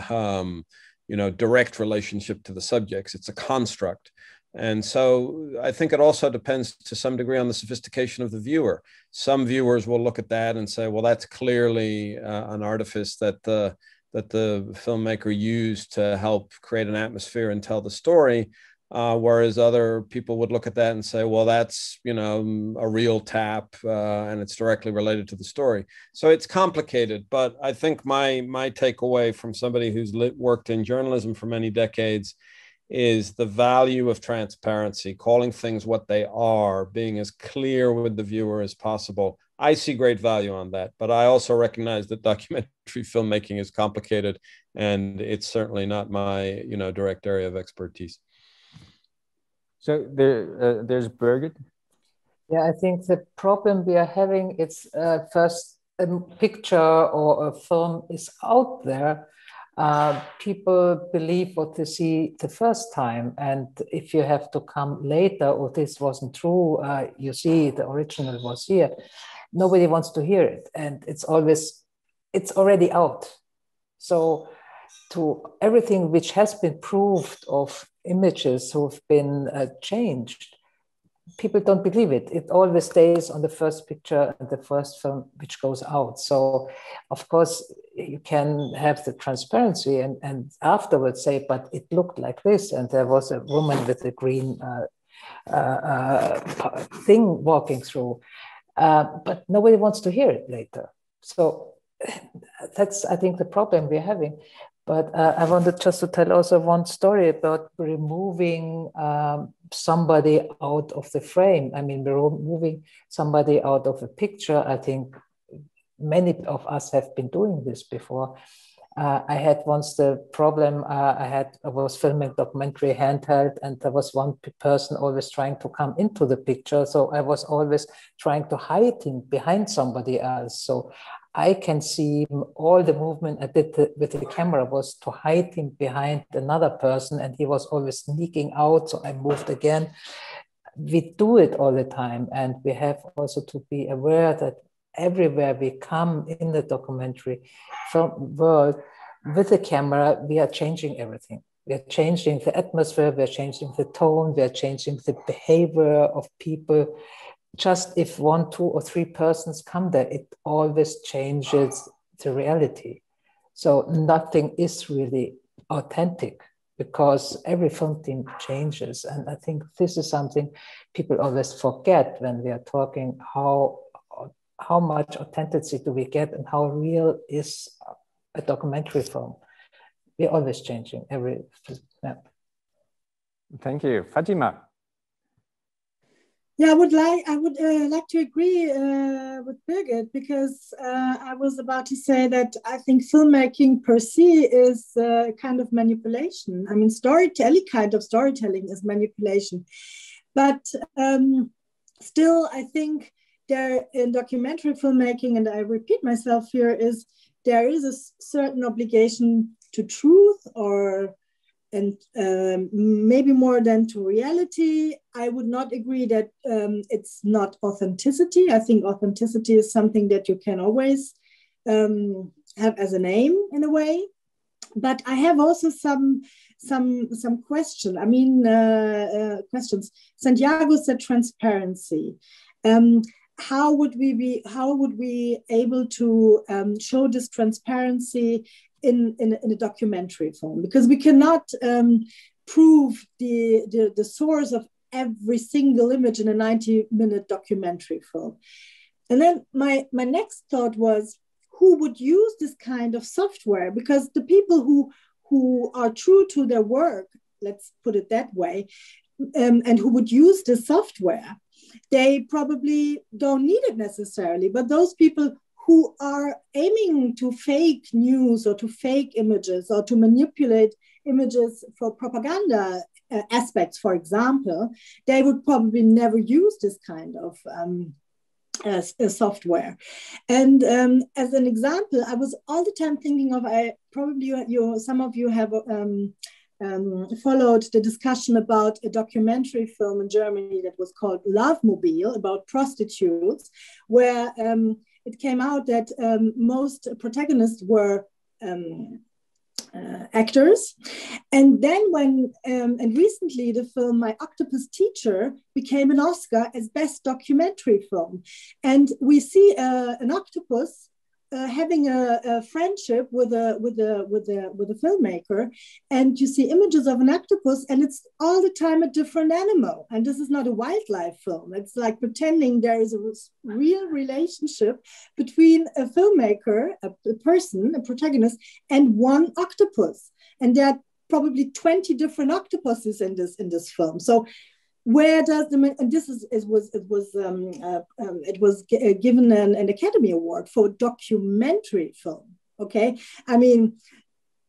you know, direct relationship to the subjects. It's a construct. And so I think it also depends to some degree on the sophistication of the viewer. Some viewers will look at that and say, well, that's clearly an artifice that the filmmaker used to help create an atmosphere and tell the story. Whereas other people would look at that and say, well, that's, you know, a real tap and it's directly related to the story. So it's complicated, but I think my takeaway from somebody who's worked in journalism for many decades is the value of transparency, calling things what they are, being as clear with the viewer as possible. I see great value on that, but I also recognize that documentary filmmaking is complicated, and it's certainly not my, you know, direct area of expertise. So there's Birgit. Yeah, I think the problem we are having is first a picture or a film is out there. People believe what they see the first time, and if you have to come later or this wasn't true, you see the original was here. Nobody wants to hear it, and it's already out. So to everything which has been proved of images who've been changed, people don't believe it. It always stays on the first picture and the first film which goes out. So of course you can have the transparency and afterwards say, but it looked like this, and there was a woman with a green thing walking through, but nobody wants to hear it later. So that's, I think, the problem we're having. But I wanted just to tell also one story about removing somebody out of the frame. I mean, removing somebody out of a picture. I think many of us have been doing this before. I had once the problem, I was filming documentary handheld, and there was one person always trying to come into the picture. So I was always trying to hide him behind somebody else. So I can see all the movement I did with the camera was to hide him behind another person, and he was always sneaking out. So I moved again. We do it all the time, and we have also to be aware that everywhere we come in the documentary film world with the camera, we are changing everything. We are changing the atmosphere, we are changing the tone, we are changing the behavior of people. Just if 1, 2, or 3 persons come there, it always changes the reality. So nothing is really authentic because every film team changes. And I think this is something people always forget when we are talking how much authenticity do we get and how real is a documentary film. We're always changing every. Yeah. Thank you. Fatima. Yeah, I would like to agree with Birgit, because I was about to say that I think filmmaking per se is a kind of manipulation. I mean, any kind of storytelling is manipulation, but still, I think there in documentary filmmaking, and I repeat myself here, there is a certain obligation to truth, and maybe more than to reality. I would not agree that it's not authenticity. I think authenticity is something that you can always have as an aim in a way. But I have also some question. I mean, questions. Santiago said transparency. How would we able to show this transparency in a documentary film? Because we cannot prove the source of every single image in a 90-minute documentary film. And then my next thought was, who would use this kind of software? Because the people who are true to their work, let's put it that way, and who would use the software, they probably don't need it necessarily. But those people who are aiming to fake news or to fake images or to manipulate images for propaganda aspects, for example, they would probably never use this kind of software. And as an example, I was all the time thinking of, some of you have followed the discussion about a documentary film in Germany that was called Love Mobile, about prostitutes, where it came out that most protagonists were actors. And then and recently the film My Octopus Teacher became an Oscar as best documentary film. And we see an octopus having a friendship with a filmmaker, and you see images of an octopus, and it's all the time a different animal. And this is not a wildlife film. It's like pretending there is a real relationship between a filmmaker, a person, a protagonist, and one octopus. And there are probably 20 different octopuses in this film. So where does and this it was given an Academy Award for documentary film. Okay, I mean,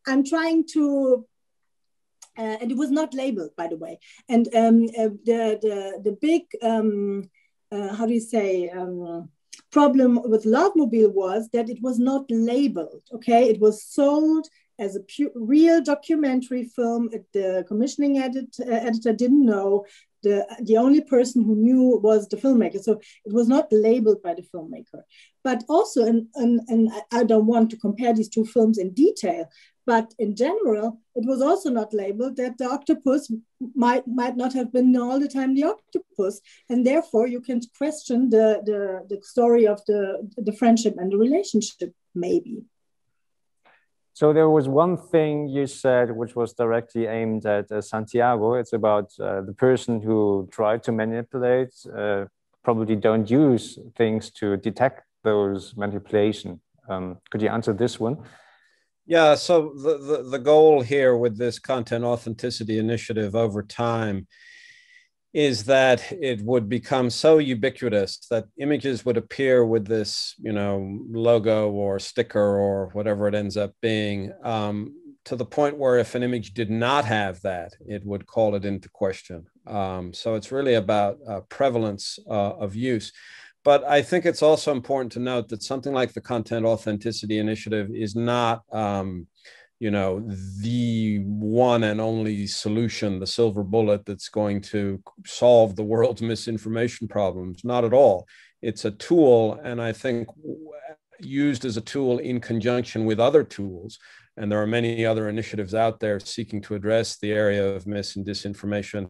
I'm trying to, and it was not labeled, by the way. And the big how do you say problem with Love Mobile was that it was not labeled. Okay, it was sold as a real documentary film. The commissioning editor didn't know. The only person who knew was the filmmaker. So it was not labeled by the filmmaker. But also, and I don't want to compare these two films in detail, but in general, it was also not labeled that the octopus might not have been all the time the octopus. And therefore, you can question the story of the friendship and the relationship, maybe. So there was one thing you said which was directly aimed at Santiago. It's about the person who tried to manipulate, probably don't use things to detect those manipulation. Could you answer this one? Yeah, so the goal here with this content authenticity initiative over time is that it would become so ubiquitous that images would appear with this, logo or sticker or whatever it ends up being, to the point where if an image did not have that, it would call it into question. So it's really about prevalence of use. But I think it's also important to note that something like the Content Authenticity Initiative is not the one and only solution, the silver bullet that's going to solve the world's misinformation problems. Not at all. It's a tool, and I think used as a tool in conjunction with other tools. And there are many other initiatives out there seeking to address the area of mis and disinformation.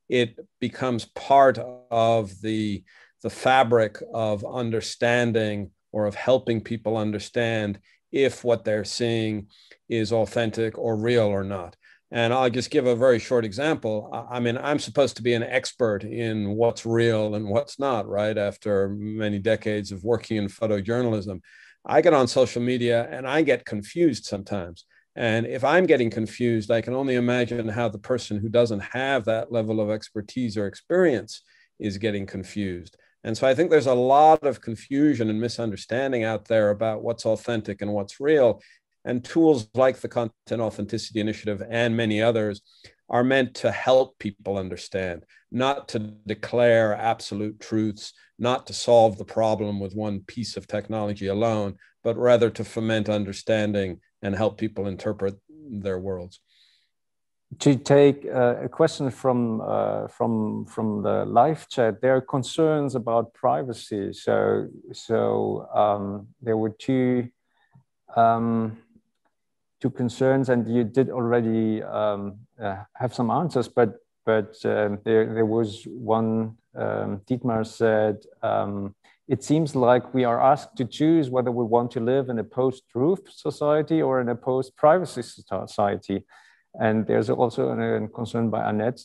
It becomes part of the fabric of understanding or of helping people understand if what they're seeing is authentic or real or not. And I'll just give a very short example. I mean, I'm supposed to be an expert in what's real and what's not, right? After many decades of working in photojournalism, I get on social media and I get confused sometimes. And if I'm getting confused, I can only imagine how the person who doesn't have that level of expertise or experience is getting confused. And so I think there's a lot of confusion and misunderstanding out there about what's authentic and what's real. And tools like the Content Authenticity Initiative and many others are meant to help people understand, not to declare absolute truths, not to solve the problem with one piece of technology alone, but rather to foment understanding and help people interpret their worlds. To take a question from the live chat, there are concerns about privacy. So there were two concerns, and you did already have some answers. But there was one. Dietmar said, it seems like we are asked to choose whether we want to live in a post-truth society or in a post-privacy society. And there's also a concern by Annette.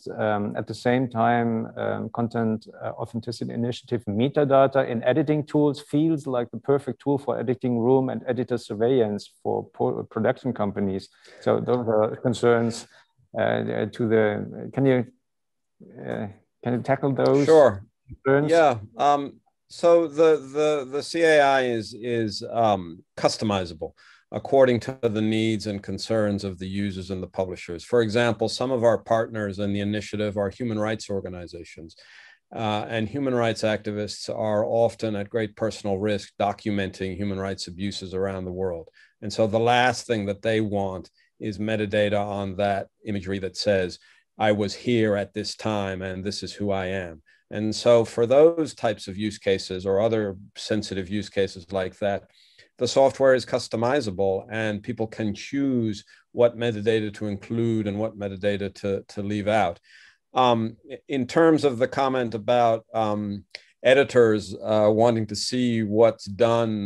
At the same time, Content Authenticity Initiative metadata in editing tools feels like the perfect tool for editing room and editor surveillance for production companies. So those are concerns to the. Can you tackle those? Sure. Concerns? Yeah. So the CAI is customizable according to the needs and concerns of the users and the publishers. For example, some of our partners in the initiative are human rights organizations. And human rights activists are often at great personal risk documenting human rights abuses around the world. And so the last thing that they want is metadata on that imagery that says, I was here at this time and this is who I am. And so for those types of use cases or other sensitive use cases like that, the software is customizable and people can choose what metadata to include and what metadata to leave out. In terms of the comment about editors wanting to see what's done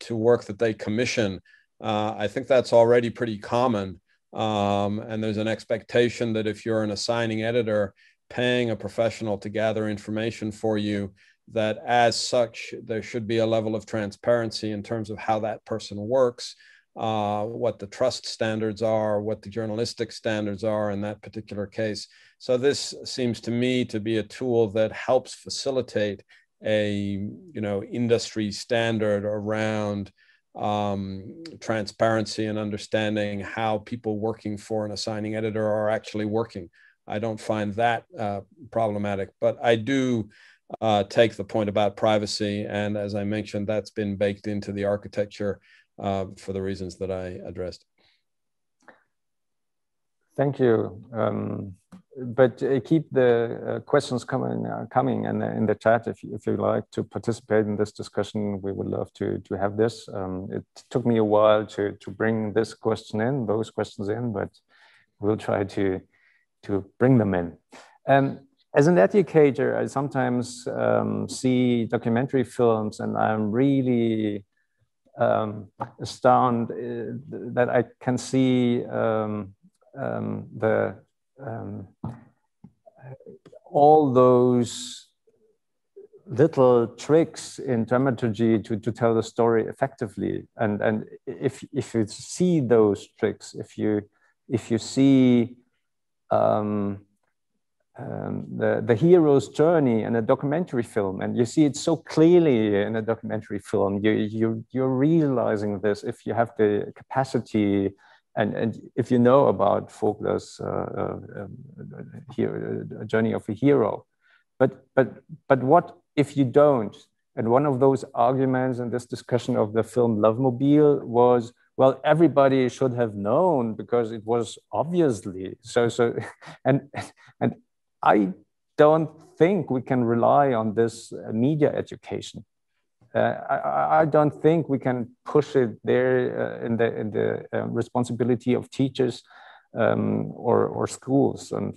to work that they commission, I think that's already pretty common. And there's an expectation that if you're an assigning editor paying a professional to gather information for you, that as such, there should be a level of transparency in terms of how that person works, what the trust standards are, what the journalistic standards are in that particular case. So this seems to me to be a tool that helps facilitate a industry standard around transparency and understanding how people working for an assigning editor are actually working. I don't find that problematic, but I do take the point about privacy. And as I mentioned, that's been baked into the architecture for the reasons that I addressed. Thank you. But keep the questions coming in the chat if you like to participate in this discussion. We would love to have this. It took me a while to bring this question in, those questions in, but we'll try to bring them in. As an educator, I sometimes see documentary films, and I'm really astounded that I can see all those little tricks in dramaturgy to tell the story effectively. And if you see those tricks, if you see the hero's journey in a documentary film, and you see it so clearly in a documentary film, you're realizing this if you have the capacity and if you know about Vogler's journey of a hero. But what if you don't? And one of those arguments in this discussion of the film Lovemobile was, well, everybody should have known because it was obviously so. And I don't think we can rely on this media education. I don't think we can push it there in the responsibility of teachers or schools. And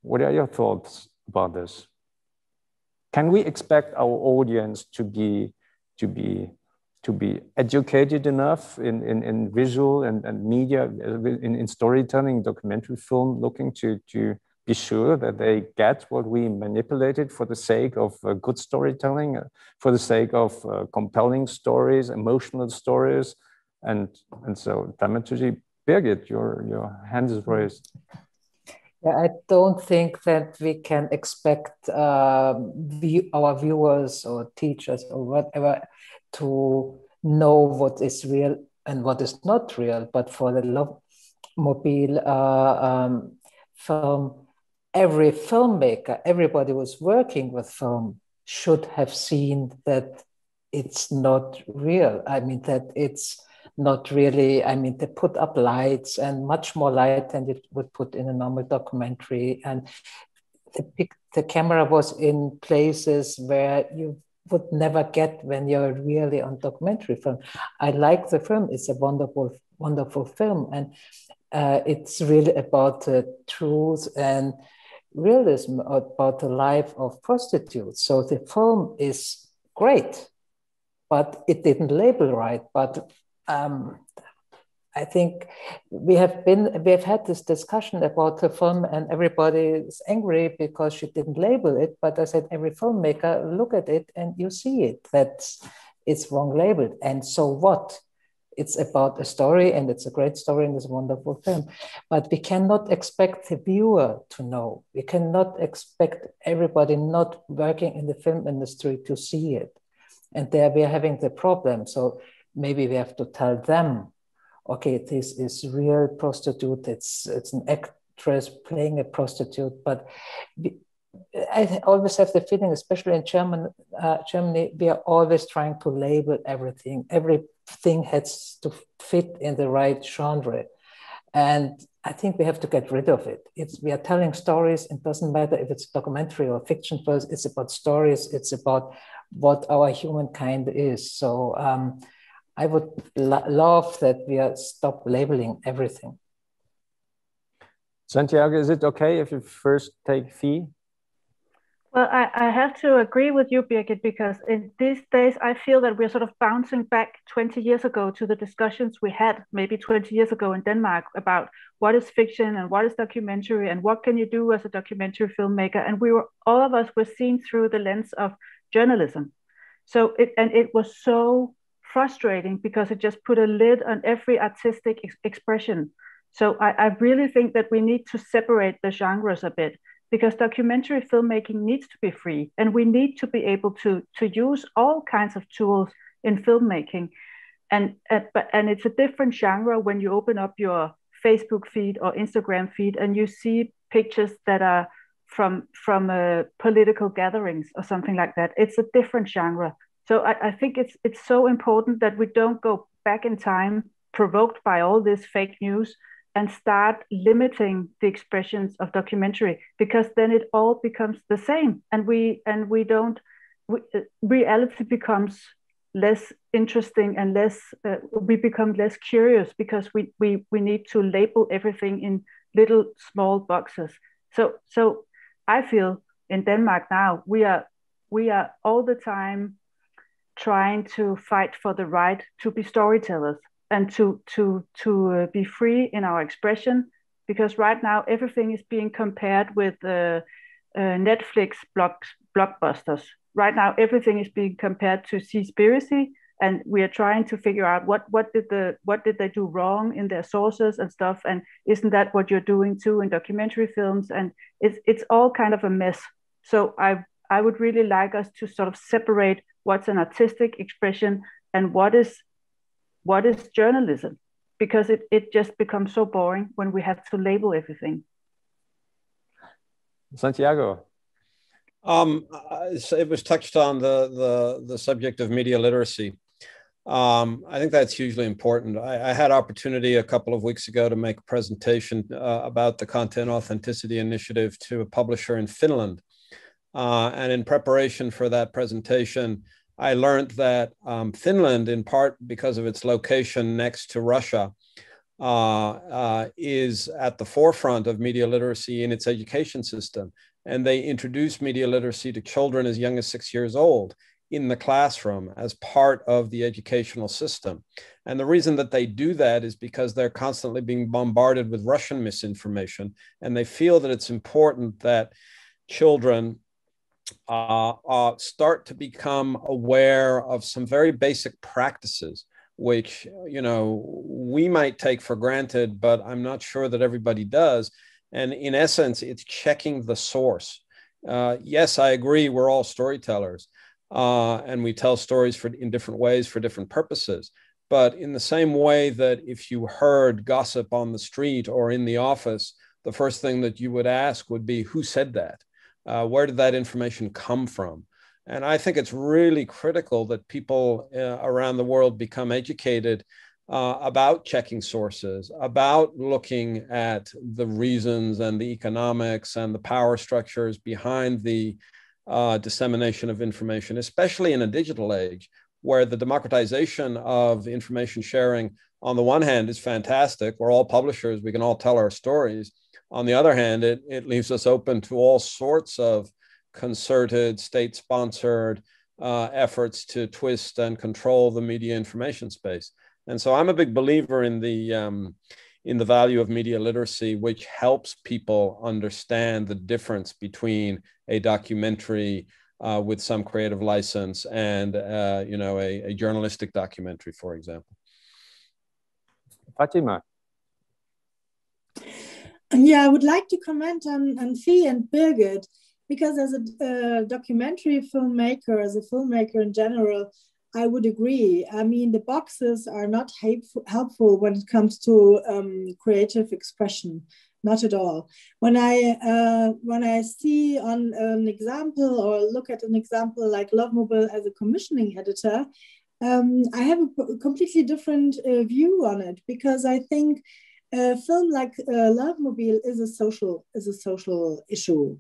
what are your thoughts about this? Can we expect our audience to be educated enough in visual and media, in storytelling, documentary film, looking to be sure that they get what we manipulated for the sake of good storytelling, for the sake of compelling stories, emotional stories, and so dramaturgy? Birgit, your hand is raised. Yeah, I don't think that we can expect our viewers or teachers or whatever to know what is real and what is not real. But for the Lovemobile film, every filmmaker, everybody who's working with film should have seen that it's not real. I mean, that it's not really, I mean, they put up lights and much more light than it would put in a normal documentary. And the camera was in places where you would never get when you're really on documentary film. I like the film. It's a wonderful, wonderful film. And it's really about the truth and realism about the life of prostitutes. So the film is great, but it didn't label right. But I think we have had this discussion about the film, and everybody is angry because she didn't label it. But I said, every filmmaker, look at it and you see it, that it's wrong labeled. And so what? it's about a story, and it's a great story and it's a wonderful film. But we cannot expect the viewer to know. We cannot expect everybody not working in the film industry to see it. And there we are having the problem. So maybe we have to tell them, okay, this is real prostitute. It's an actress playing a prostitute. But I always have the feeling, especially in Germany, we are always trying to label everything. Everything has to fit in the right genre. And I think we have to get rid of it. We are telling stories. It doesn't matter if it's documentary or fiction first. It's about stories. It's about what our humankind is. So I would love that we stop labeling everything. Santiago, is it okay if you first take Fee? Well, I have to agree with you, Birgit, because in these days, I feel that we're sort of bouncing back 20 years ago to the discussions we had maybe 20 years ago in Denmark about what is fiction and what is documentary and what can you do as a documentary filmmaker. And all of us were seen through the lens of journalism. So it was so frustrating because it just put a lid on every artistic expression. So I really think that we need to separate the genres a bit, because documentary filmmaking needs to be free, and we need to be able to use all kinds of tools in filmmaking. And it's a different genre when you open up your Facebook feed or Instagram feed and you see pictures that are from political gatherings or something like that. It's a different genre. So I think it's so important that we don't go back in time provoked by all this fake news and start limiting the expressions of documentary, because then it all becomes the same, and reality becomes less interesting and we become less curious because we need to label everything in little small boxes. So I feel in Denmark now we are all the time trying to fight for the right to be storytellers and to be free in our expression, because right now everything is being compared with Netflix blockbusters. Right now everything is being compared to Seaspiracy, and we are trying to figure out what did they do wrong in their sources and stuff, and isn't that what you're doing too in documentary films? And it's all kind of a mess. So I would really like us to sort of separate what's an artistic expression and what is journalism, because it just becomes so boring when we have to label everything. Santiago. It was touched on the subject of media literacy. I think that's hugely important. I had opportunity a couple of weeks ago to make a presentation about the Content Authenticity Initiative to a publisher in Finland. And in preparation for that presentation, I learned that Finland, in part because of its location next to Russia, is at the forefront of media literacy in its education system. And they introduce media literacy to children as young as 6 years old in the classroom as part of the educational system. And the reason that they do that is because they're constantly being bombarded with Russian misinformation. And they feel that it's important that children start to become aware of some very basic practices, which, we might take for granted, but I'm not sure that everybody does. And in essence, it's checking the source. Yes, I agree, we're all storytellers, and we tell stories in different ways for different purposes. But in the same way that if you heard gossip on the street or in the office, the first thing that you would ask would be, who said that? Where did that information come from? And I think it's really critical that people around the world become educated about checking sources, about looking at the reasons and the economics and the power structures behind the dissemination of information, especially in a digital age where the democratization of information sharing on the one hand is fantastic. We're all publishers, we can all tell our stories. On the other hand, it leaves us open to all sorts of concerted, state-sponsored efforts to twist and control the media information space. And so I'm a big believer in the value of media literacy, which helps people understand the difference between a documentary with some creative license and a journalistic documentary, for example. Fatima. Yeah, I would like to comment on Fee and Birgit, because as a documentary filmmaker, as a filmmaker in general, I would agree. I mean, the boxes are not helpful when it comes to creative expression, not at all. When I see on an example or look at an example like Love Mobile as a commissioning editor, I have a completely different view on it, because I think a film like Love Mobile is a social issue.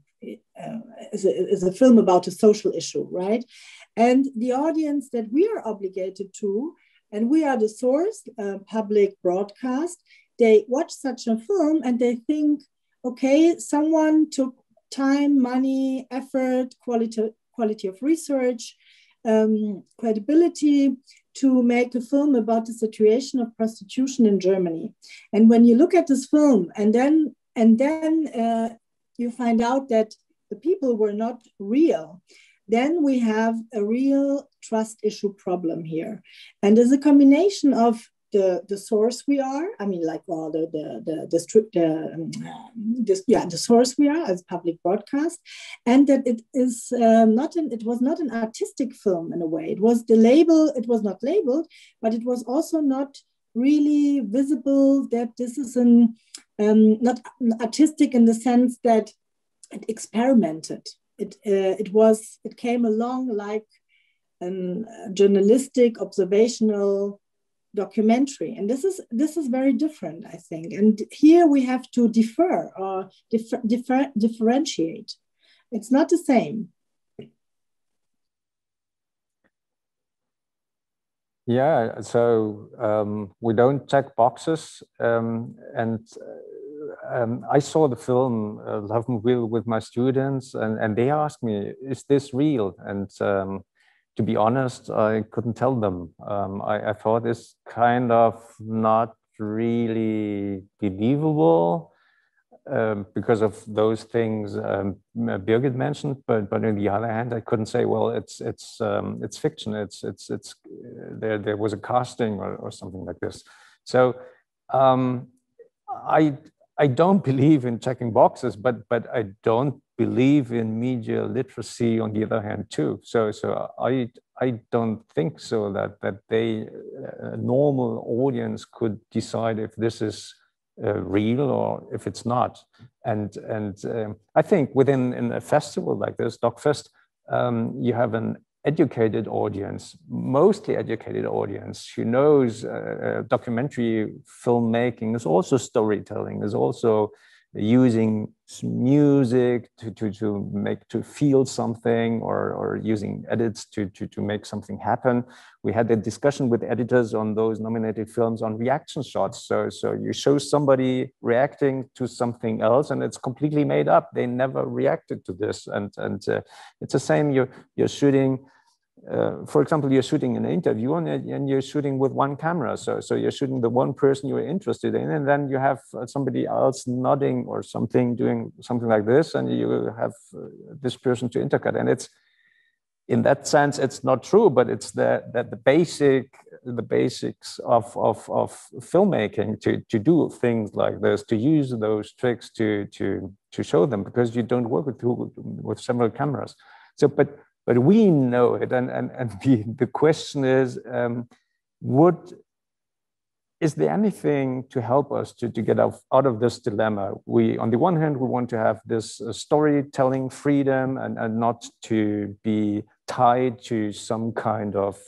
Is a film about a social issue, right? And the audience that we are obligated to, and we are the source, public broadcast, they watch such a film and they think, okay, someone took time, money, effort, quality of research, credibility to make a film about the situation of prostitution in Germany. And when you look at this film and then you find out that the people were not real, then we have a real trust issue problem here. And there's a combination of the source we are, I mean, like, well, the source we are as public broadcast, and that it is it was not an artistic film in a way. It was it was not labeled, but it was also not really visible that this is not artistic in the sense that it experimented. It came along like a journalistic, observational documentary, and this is very different, I think. And here we have to differ or differentiate. It's not the same. Yeah, so we don't check boxes, and I saw the film Love Mobile with my students, and they asked me, "Is this real?" And to be honest, I couldn't tell them. I thought it's kind of not really believable because of those things Birgit mentioned. But on the other hand, I couldn't say, well, it's fiction. There was a casting or something like this. So I don't believe in checking boxes, but I don't believe in media literacy on the other hand too. So I don't think so that a normal audience could decide if this is real or if it's not. And I think in a festival like this, DOK.fest, you have an educated audience, mostly educated audience, who knows documentary filmmaking is also storytelling, is also using music to feel something, or using edits to make something happen. We had a discussion with editors on those nominated films on reaction shots. So you show somebody reacting to something else and it's completely made up. They never reacted to this. And it's the same. You're shooting, for example, you're shooting an interview and you're shooting with one camera. So you're shooting the one person you're interested in, and then you have somebody else nodding or something, doing something like this, and you have this person to intercut. And it's, in that sense, it's not true, but it's the basics of filmmaking to do things like this, to use those tricks to show them, because you don't work with several cameras. So, but we know it, and the question is, is there anything to help us to get out of this dilemma? On the one hand, we want to have this storytelling freedom and not to be tied to some kind of,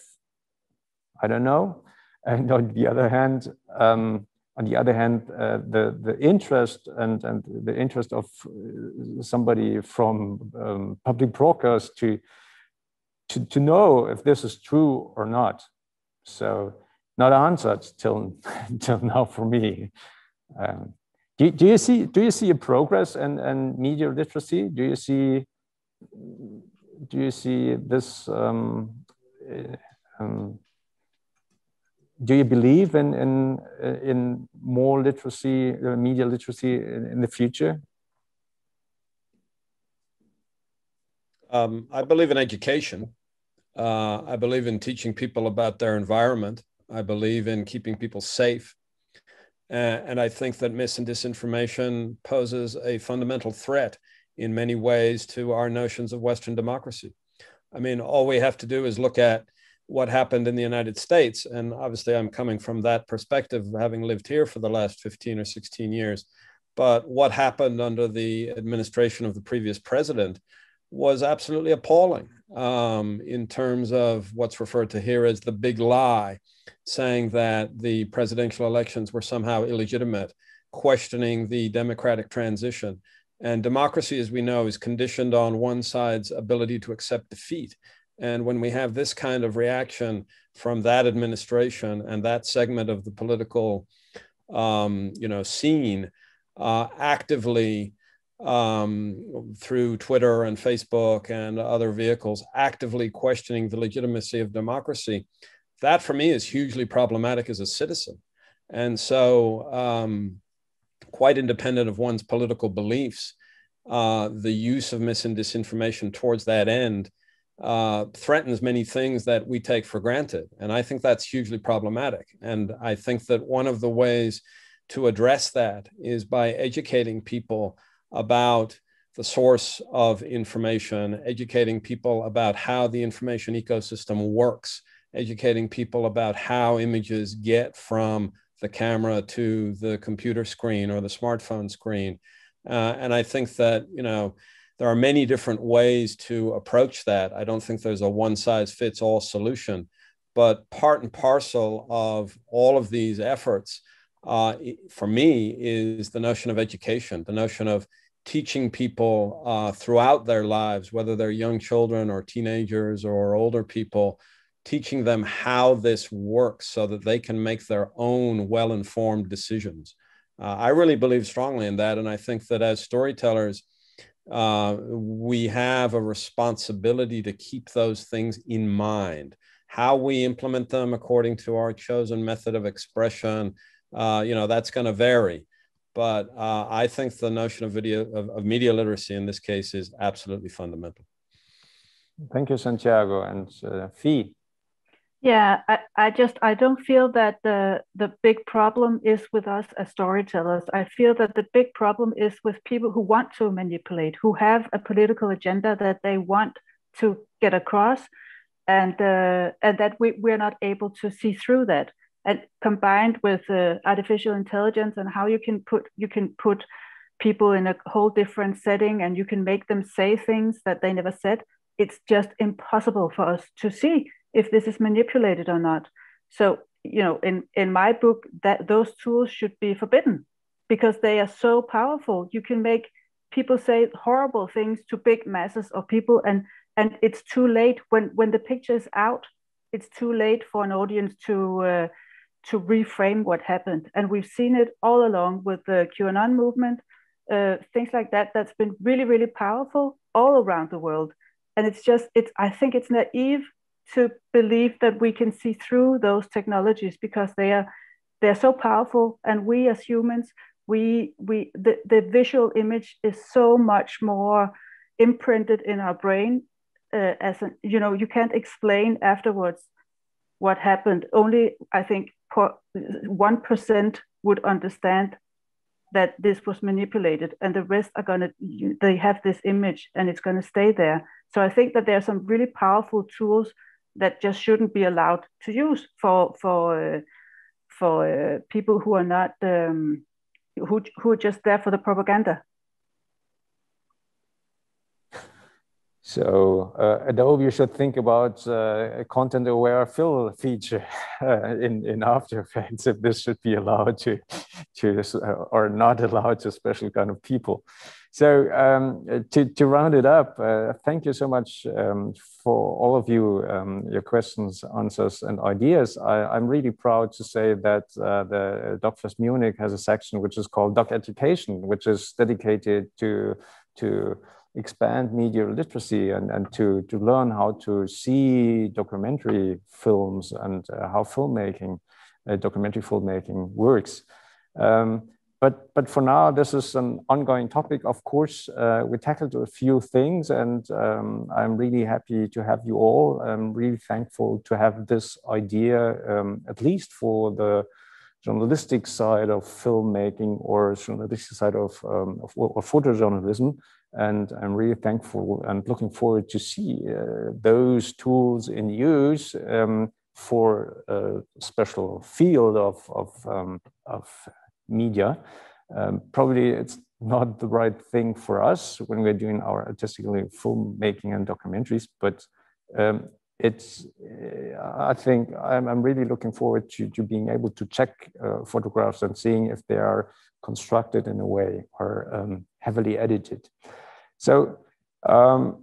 I don't know. And on the other hand, the interest and the interest of somebody from public broadcast to know if this is true or not. So not answered till now for me. Do you see a progress in media literacy? Do you see this? Do you believe in more literacy, media literacy in the future? I believe in education. I believe in teaching people about their environment. I believe in keeping people safe. And I think that mis and disinformation poses a fundamental threat in many ways to our notions of Western democracy. I mean, all we have to do is look at what happened in the United States. And obviously I'm coming from that perspective, having lived here for the last 15 or 16 years. But what happened under the administration of the previous president was absolutely appalling in terms of what's referred to here as the big lie, saying that the presidential elections were somehow illegitimate, questioning the democratic transition. And democracy, as we know, is conditioned on one side's ability to accept defeat. And when we have this kind of reaction from that administration and that segment of the political scene actively through Twitter and Facebook and other vehicles, actively questioning the legitimacy of democracy, that for me is hugely problematic as a citizen. And so quite independent of one's political beliefs, the use of mis and disinformation towards that end threatens many things that we take for granted. And I think that's hugely problematic. And I think that one of the ways to address that is by educating people about the source of information, educating people about how the information ecosystem works, educating people about how images get from the camera to the computer screen or the smartphone screen. And I think that, there are many different ways to approach that. I don't think there's a one-size-fits-all solution, but part and parcel of all of these efforts, for me, is the notion of education, the notion of teaching people throughout their lives, whether they're young children or teenagers or older people, teaching them how this works so that they can make their own well-informed decisions. I really believe strongly in that. And I think that as storytellers, we have a responsibility to keep those things in mind. How we implement them according to our chosen method of expression, that's going to vary. But I think the notion of media literacy in this case is absolutely fundamental. Thank you, Santiago. And Fee. Yeah, I don't feel that the big problem is with us as storytellers. I feel that the big problem is with people who want to manipulate, who have a political agenda that they want to get across, and that we're not able to see through that. And combined with artificial intelligence and how you can put people in a whole different setting and you can make them say things that they never said, it's just impossible for us to see if this is manipulated or not. So, in my book, that those tools should be forbidden because they are so powerful. You can make people say horrible things to big masses of people, and it's too late when the picture is out. It's too late for an audience to reframe what happened. And we've seen it all along with the QAnon movement, things like that. That's been really, really powerful all around the world. And I think it's naive to believe that we can see through those technologies because they're so powerful, and we as humans, the visual image is so much more imprinted in our brain. You can't explain afterwards what happened. Only I think 1% would understand that this was manipulated, and the rest they have this image and it's going to stay there. So I think that there are some really powerful tools that just shouldn't be allowed to use for people who are not who are just there for the propaganda. So Adobe should think about a content-aware fill feature in After Effects, if this should be allowed to or not allowed to special kind of people. So to round it up, thank you so much for all of you, your questions, answers, and ideas. I'm really proud to say that the DOK.fest Munich has a section which is called DOK Education, which is dedicated to expand media literacy and to learn how to see documentary films and how documentary filmmaking works. But for now, this is an ongoing topic. Of course, we tackled a few things, and I'm really happy to have you all. I'm really thankful to have this idea, at least for the journalistic side of filmmaking or journalistic side of photojournalism. And I'm really thankful and looking forward to see those tools in use for a special field of media. Probably it's not the right thing for us when we're doing our artistically filmmaking and documentaries, but I think I'm really looking forward to being able to check photographs and seeing if they are constructed in a way or heavily edited. So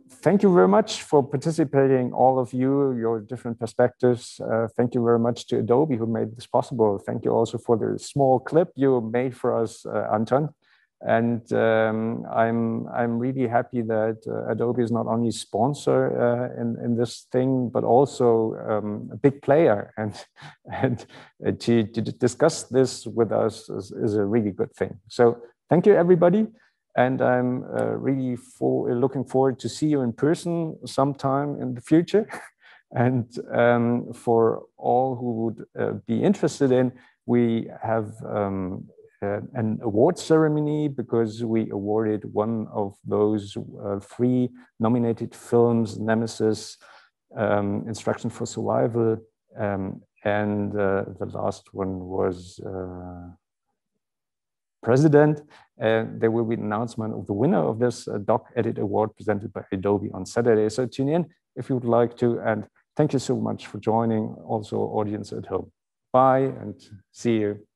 thank you very much for participating, all of you, your different perspectives. Thank you very much to Adobe who made this possible. Thank you also for the small clip you made for us, Anton. And I'm really happy that Adobe is not only sponsor in this thing, but also a big player. And to discuss this with us is a really good thing. So thank you, everybody. And I'm really looking forward to see you in person sometime in the future. And for all who would be interested in, we have an award ceremony because we awarded one of those 3 nominated films, Nemesis, Instruction for Survival, and the last one was President. There will be an announcement of the winner of this DOK Edit Award presented by Adobe on Saturday. So tune in if you would like to. And thank you so much for joining, also audience at home. Bye and see you.